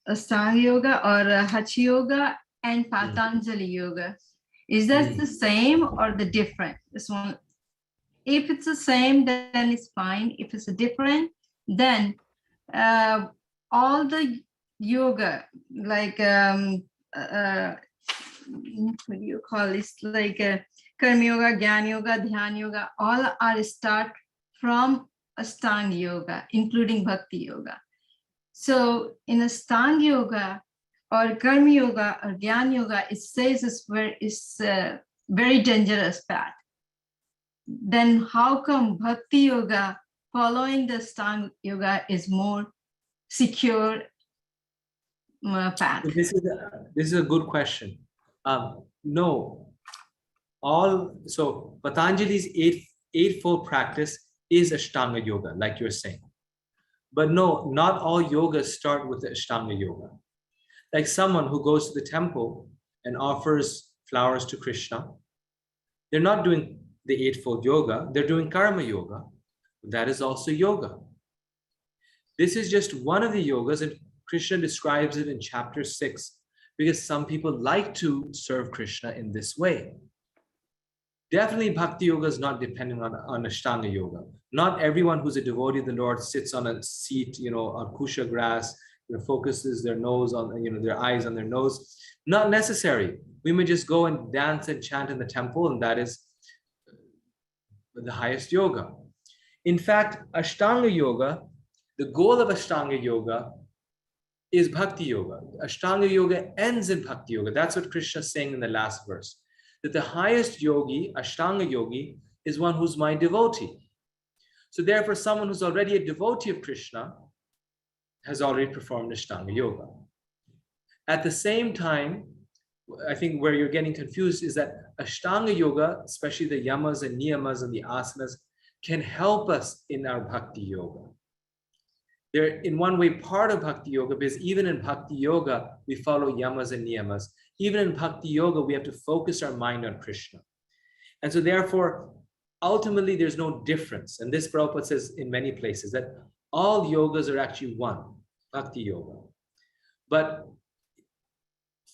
Ashtanga Yoga or Hatha Yoga and Patanjali Yoga. Is that the same or the different? This one, if it's the same, then it's fine. If it's different, then all the yoga, like what do you call this? Like Karma Yoga, Jnana Yoga, Dhyana Yoga, all are start from Ashtanga Yoga, including Bhakti Yoga. So in Ashtanga Yoga or Karma Yoga or Jnana Yoga, it says it's a very dangerous path. Then how come Bhakti Yoga, following the Ashtanga Yoga, is more secure path? This is a good question. No, so Patanjali's eightfold practice is Ashtanga Yoga, like you're saying. But no, not all yogas start with the Ashtanga Yoga. Like someone who goes to the temple and offers flowers to Krishna, they're not doing the eightfold yoga, they're doing Karma Yoga. That is also yoga. This is just one of the yogas, and Krishna describes it in chapter 6, because some people like to serve Krishna in this way. Definitely Bhakti Yoga is not dependent on Ashtanga Yoga. Not everyone who's a devotee of the Lord sits on a seat, on kusha grass, focuses their nose on, their eyes on their nose. Not necessary. We may just go and dance and chant in the temple, and that is the highest yoga. In fact, Ashtanga Yoga, the goal of Ashtanga Yoga is Bhakti Yoga. Ashtanga Yoga ends in Bhakti Yoga. That's what Krishna is saying in the last verse. That the highest yogi, Ashtanga Yogi, is one who's my devotee. So therefore, someone who's already a devotee of Krishna has already performed Ashtanga Yoga. At the same time, I think where you're getting confused is that Ashtanga Yoga, especially the yamas and niyamas and the asanas, can help us in our Bhakti Yoga. They're in one way part of Bhakti Yoga, because even in Bhakti Yoga, we follow yamas and niyamas. Even in Bhakti Yoga, we have to focus our mind on Krishna. And so therefore, ultimately, there's no difference. And this Prabhupada says in many places that all yogas are actually one, Bhakti Yoga. But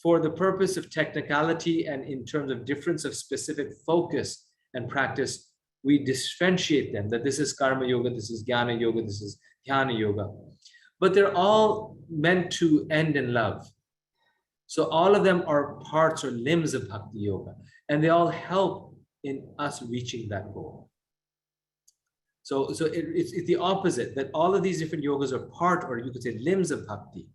for the purpose of technicality and in terms of difference of specific focus and practice, we differentiate them, that this is Karma Yoga, this is Jnana Yoga, this is Dhyana Yoga. But they're all meant to end in love. So all of them are parts or limbs of Bhakti Yoga, and they all help in us reaching that goal. So it's the opposite, that all of these different yogas are part, or you could say limbs of Bhakti,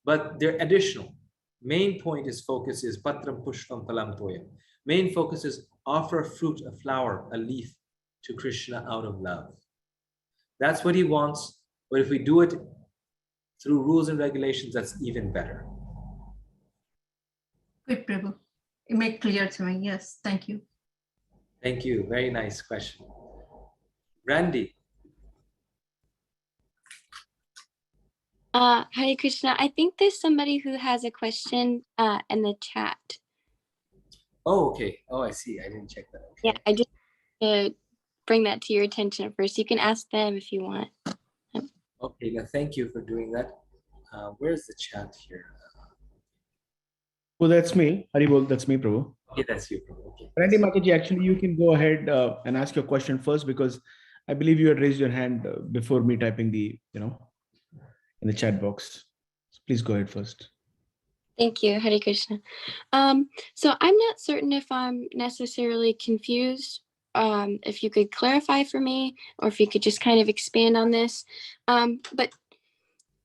but they're additional. Main point is focus is patram pushpam phalam toyam. Main focus is offer a fruit, a flower, a leaf to Krishna out of love. That's what he wants. But if we do it through rules and regulations, that's even better. Good, Prabhu. It made clear to me. Yes, thank you. Thank you. Very nice question. Randy. Hare Krishna. I think there's somebody who has a question in the chat. Oh, okay. Oh, I see. I didn't check that. Okay. Yeah, I just bring that to your attention first. You can ask them if you want. Okay, now thank you for doing that. Where's the chat here? Oh, that's me. Haribol, that's me, Prabhu. Okay, that's you. Okay. Randy Mataji, actually, you can go ahead and ask your question first, because I believe you had raised your hand before me typing the, in the chat box. So please go ahead first. Thank you, Hare Krishna. So I'm not certain if I'm necessarily confused. If you could clarify for me, or if you could just kind of expand on this. But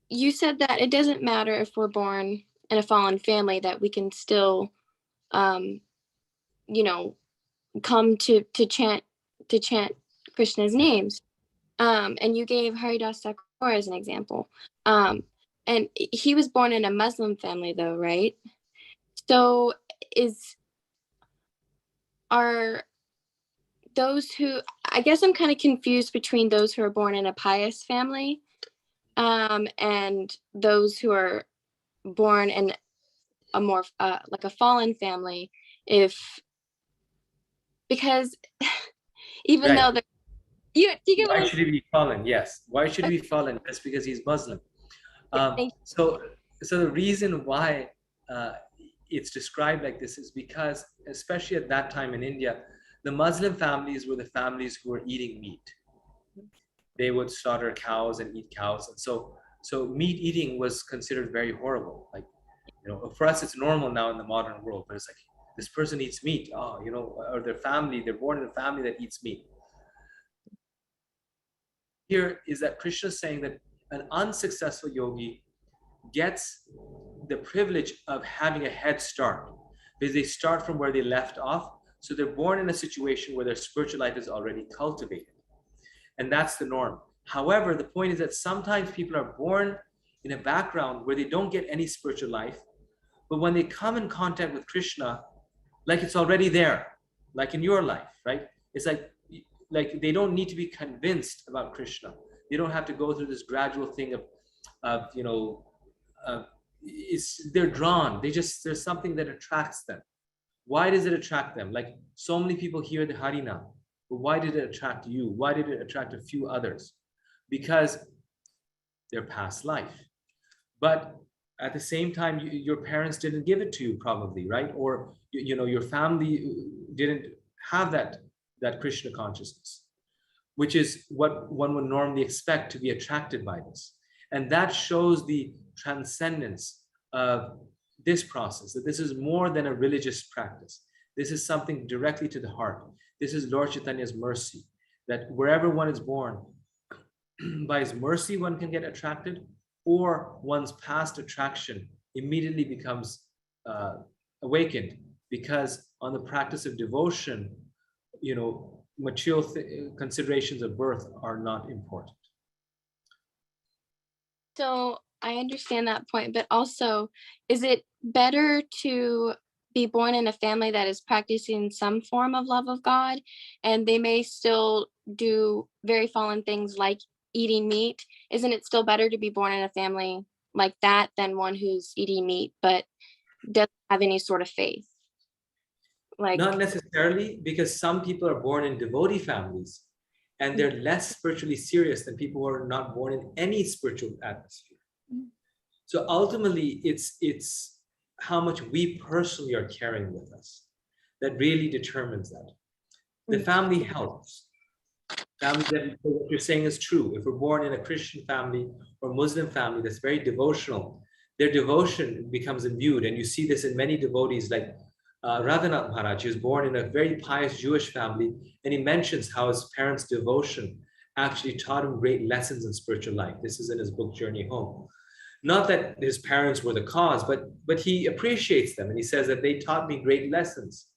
you said that it doesn't matter if we're born in a fallen family, that we can still, come to chant Krishna's names. And you gave Haridas Thakur as an example. And he was born in a Muslim family, though, right? So are those who, I guess I'm kind of confused between those who are born in a pious family and those who are born in a more like a fallen family, because even Right. though they're, you get what Why I'm should he be fallen? Yes. Why should he be fallen? Just because he's Muslim. So the reason why it's described like this is because, especially at that time in India, the Muslim families were the families who were eating meat. They would slaughter cows and eat cows, and so meat eating was considered very horrible. Like, for us it's normal now in the modern world, but it's like, this person eats meat. Oh, or their family, they're born in a family that eats meat. Here is that Krishna is saying that an unsuccessful yogi gets the privilege of having a head start, because they start from where they left off. So they're born in a situation where their spiritual life is already cultivated. And that's the norm. However, the point is that sometimes people are born in a background where they don't get any spiritual life, but when they come in contact with Krishna, like it's already there, like in your life, right? It's like they don't need to be convinced about Krishna. They don't have to go through this gradual thing of they're drawn. There's something that attracts them. Why does it attract them? Like, so many people hear the Harinam, but why did it attract you? Why did it attract a few others? Because their past life. But at the same time, your parents didn't give it to you, probably, right? Or your family didn't have that Krishna consciousness, which is what one would normally expect to be attracted by this. And that shows the transcendence of this process, that this is more than a religious practice. This is something directly to the heart. This is Lord Chaitanya's mercy, that wherever one is born, by his mercy, one can get attracted, or one's past attraction immediately becomes awakened, because on the practice of devotion, material considerations of birth are not important. So I understand that point, but also, is it better to be born in a family that is practicing some form of love of God, and they may still do very fallen things like eating meat? Isn't it still better to be born in a family like that than one who's eating meat but doesn't have any sort of faith? Like, not necessarily, because some people are born in devotee families and they're less spiritually serious than people who are not born in any spiritual atmosphere. So ultimately, it's how much we personally are carrying with us that really determines that. The family helps. Family, what you're saying is true. If we're born in a Christian family or Muslim family that's very devotional, their devotion becomes imbued. And you see this in many devotees, like Radhanath Maharaj. He was born in a very pious Jewish family, and he mentions how his parents' devotion actually taught him great lessons in spiritual life. This is in his book, Journey Home. Not that his parents were the cause, but he appreciates them, and he says that they taught me great lessons.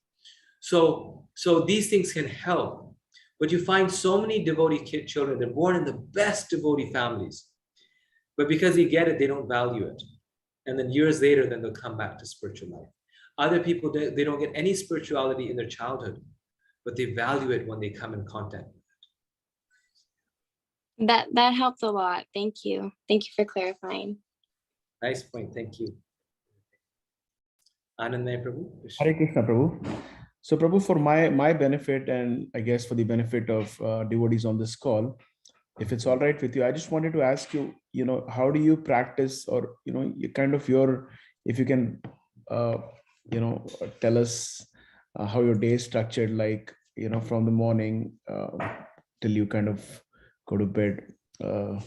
So these things can help. But you find so many devotee children, they're born in the best devotee families, but because they get it, they don't value it. And then years later, then they'll come back to spiritual life. Other people, they don't get any spirituality in their childhood, but they value it when they come in contact. That helps a lot. Thank you. Thank you for clarifying. Nice point. Thank you. Anandaya Prabhu. Hare Krishna, Prabhu. So, Prabhu, for my benefit, and I guess for the benefit of devotees on this call, if it's all right with you, I just wanted to ask you, how do you practice, or, you kind of if you can, tell us how your day is structured, like, from the morning till you kind of go to bed. How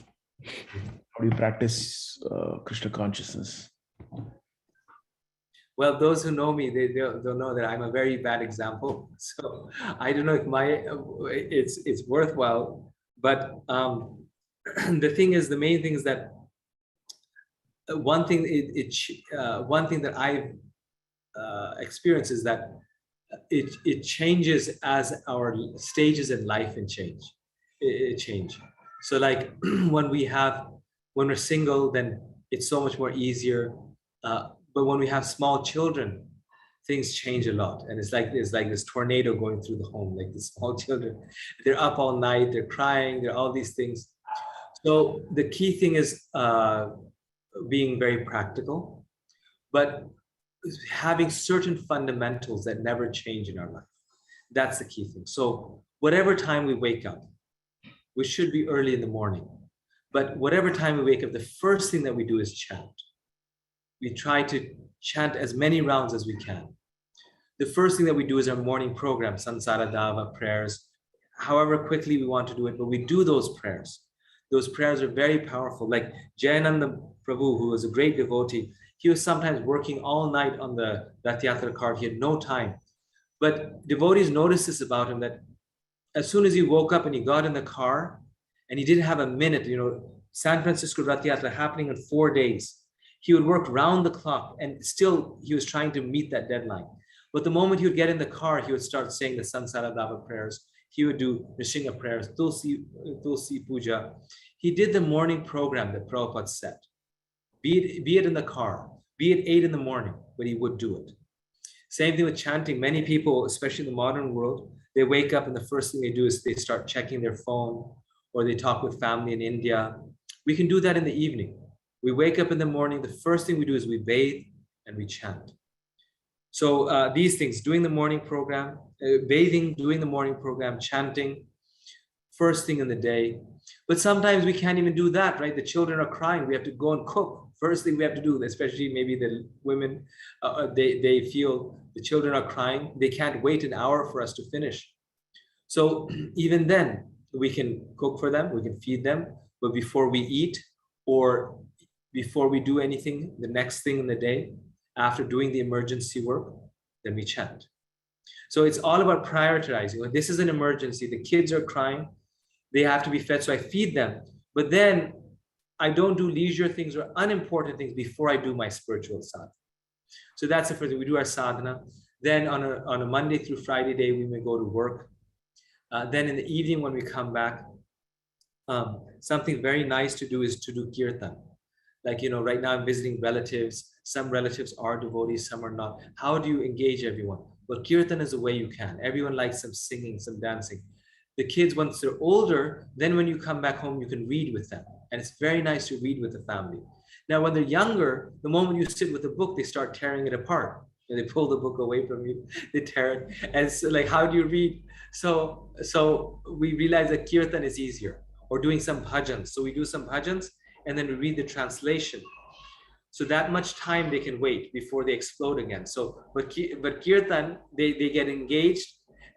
do you practice Krishna consciousness? Well, those who know me, they'll know that I'm a very bad example. So I don't know if it's worthwhile. But the main thing is that one thing that I've experienced is that it changes as our stages in life and change. It change. So like when we're single, then it's so much more easier. But when we have small children, things change a lot. And it's like this tornado going through the home, like the small children, they're up all night, they're crying, they're all these things. So the key thing is being very practical, but having certain fundamentals that never change in our life. That's the key thing. So whatever time we wake up, we should be early in the morning, but whatever time we wake up, the first thing that we do is chant. We try to chant as many rounds as we can. The first thing that we do is our morning program, Sansara Dava prayers, however quickly we want to do it, but we do those prayers. Those prayers are very powerful. Like Jayananda Prabhu, who was a great devotee, he was sometimes working all night on the Rath Yatra cart. He had no time. But devotees noticed this about him, that as soon as he woke up and he got in the car and he didn't have a minute, San Francisco Rath Yatra happening in 4 days. He would work round the clock, and still he was trying to meet that deadline. But the moment he would get in the car, he would start saying the Sansara Dava prayers. He would do Nrisingha prayers, Tulsi Puja. He did the morning program that Prabhupada set. Be it in the car, be it 8 in the morning, but he would do it. Same thing with chanting. Many people, especially in the modern world, they wake up and the first thing they do is they start checking their phone, or they talk with family in India. We can do that in the evening. We wake up in the morning, the first thing we do is we bathe and we chant. So these things, doing the morning program, bathing, doing the morning program, chanting, first thing in the day. But sometimes we can't even do that, right? The children are crying. We have to go and cook. First thing we have to do, especially maybe the women, they feel the children are crying. They can't wait an hour for us to finish. So even then, we can cook for them, we can feed them. But before we eat, or before we do anything, the next thing in the day, after doing the emergency work, then we chant. So it's all about prioritizing. When this is an emergency, the kids are crying, they have to be fed, so I feed them. But then I don't do leisure things or unimportant things before I do my spiritual sadhana. So that's the first thing. We do our sadhana. Then on a Monday through Friday day, we may go to work. Then in the evening when we come back, something very nice to do is to do kirtan. Like, right now I'm visiting relatives. Some relatives are devotees, some are not. How do you engage everyone? Well, kirtan is a way you can. Everyone likes some singing, some dancing. The kids, once they're older, then when you come back home, you can read with them. And it's very nice to read with the family. Now, when they're younger, the moment you sit with a book, they start tearing it apart. And they pull the book away from you, they tear it. And it's like, how do you read? So we realize that kirtan is easier, or doing some bhajans. So we do some bhajans, and then we read the translation. So that much time they can wait before they explode again. So, but kirtan, they get engaged,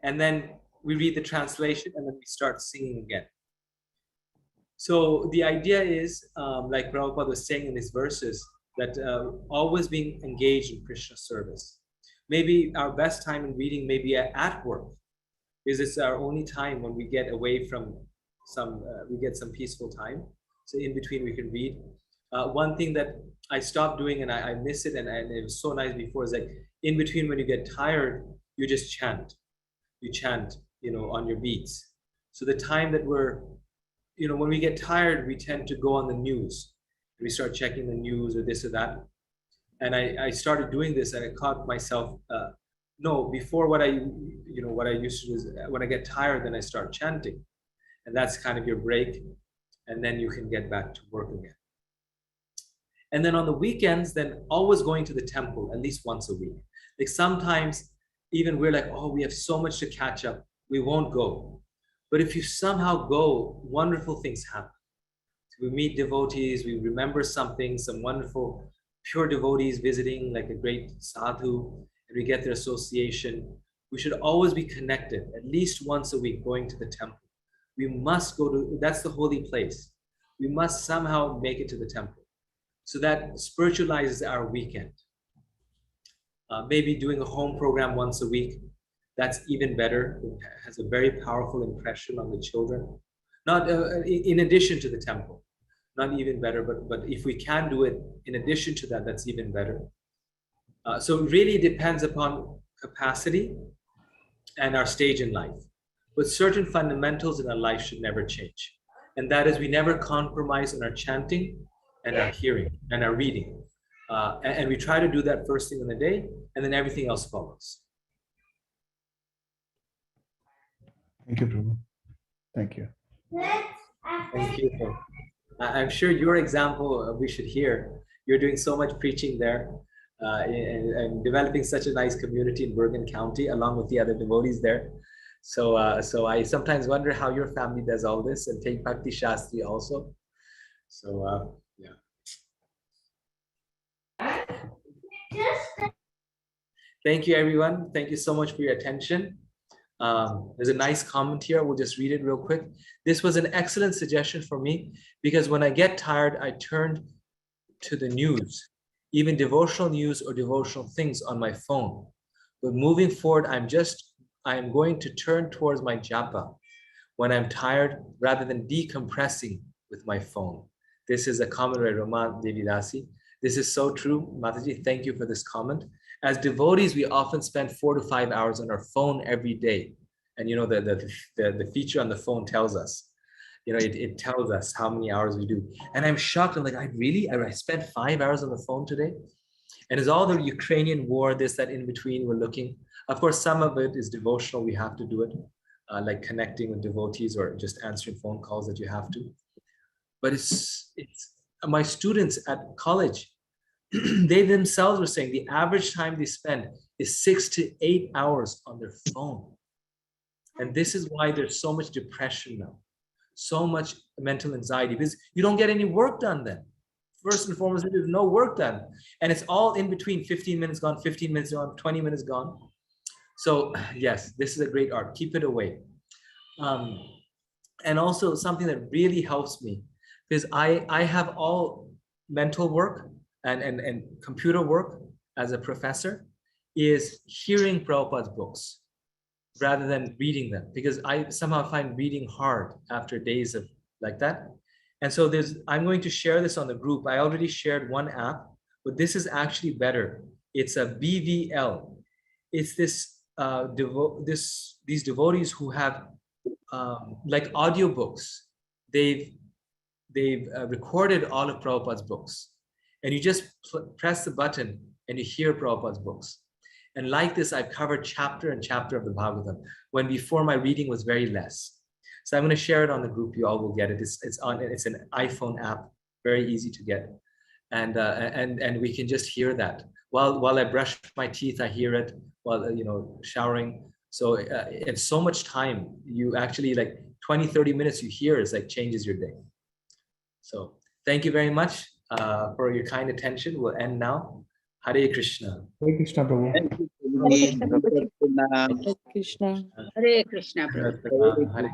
and then we read the translation, and then we start singing again. So the idea is, like Prabhupada was saying in these verses, that always being engaged in Krishna service. Maybe our best time in reading may be at work, because it's our only time when we get away from we get some peaceful time. So in between we can read. One thing that I stopped doing, and I miss it, and it was so nice before, is like in between when you get tired, you just chant. You chant, on your beats. So the time that we're, when we get tired, we tend to go on the news. We start checking the news or this or that. And I started doing this, and I caught myself, no, before what I used to do is when I get tired, then I start chanting. And that's kind of your break. And then you can get back to work again. And then on the weekends, then always going to the temple at least once a week. Like sometimes even we're like, oh, we have so much to catch up, we won't go. But if you somehow go, wonderful things happen. We meet devotees, we remember something, some wonderful pure devotees visiting, like a great sadhu, and we get their association. We should always be connected, at least once a week, going to the temple. We must go to, that's the holy place. We must somehow make it to the temple. So that spiritualizes our weekend. Maybe doing a home program once a week, that's even better. It has a very powerful impression on the children. Not in addition to the temple, not even better, but if we can do it in addition to that, that's even better. So it really depends upon capacity and our stage in life. But certain fundamentals in our life should never change. And that is, we never compromise on our chanting and our hearing and our reading. And we try to do that first thing in the day, and then everything else follows. Thank you, Prabhu. Thank you. Thank you. I'm sure your example we should hear. You're doing so much preaching there and developing such a nice community in Bergen County, along with the other devotees there. So I sometimes wonder how your family does all this and take Bhakti Shastri also. So yeah. Thank you, everyone. Thank you so much for your attention. There's a nice comment here. We'll just read it real quick. This was an excellent suggestion for me because when I get tired, I turn to the news, even devotional news or devotional things on my phone. But moving forward, I am going to turn towards my japa when I'm tired rather than decompressing with my phone. This is a comment by Rama Devidasi. This is so true. Mataji, thank you for this comment. As devotees, we often spend 4 to 5 hours on our phone every day. And you know, the feature on the phone tells us, you know, it tells us how many hours we do. And I'm shocked. I'm like, I spent 5 hours on the phone today. And it's all the Ukrainian war, this, that in between we're looking. Of course, some of it is devotional. We have to do it, like connecting with devotees or just answering phone calls that you have to. But it's my students at college, they themselves were saying the average time they spend is 6 to 8 hours on their phone. And this is why there's so much depression now, so much mental anxiety, because you don't get any work done then. First and foremost, there's no work done. And it's all in between, 15 minutes gone, 15 minutes gone, 20 minutes gone. So yes, this is a great art. Keep it away. And also something that really helps me, because I have all mental work and computer work as a professor, is hearing Prabhupada's books rather than reading them, because I somehow find reading hard after days of like that. And so I'm going to share this on the group. I already shared one app, but this is actually better. It's a BVL. It's this these devotees who have like audiobooks. They've recorded all of Prabhupada's books, and you just press the button and you hear Prabhupada's books. And like this, I've covered chapter and chapter of the Bhagavatam, when before my reading was very less. So I'm going to share it on the group. You all will get it. It's an iPhone app, very easy to get, and we can just hear that while I brush my teeth. I hear it while showering. So it's so much time. You actually, like 20-30 minutes you hear is like changes your day. So thank you very much for your kind attention. We'll end now. Hare Krishna. Hare Krishna, Prabhu. Thank you, Prabhuji. Hare Krishna. Hare Krishna. Hare Krishna.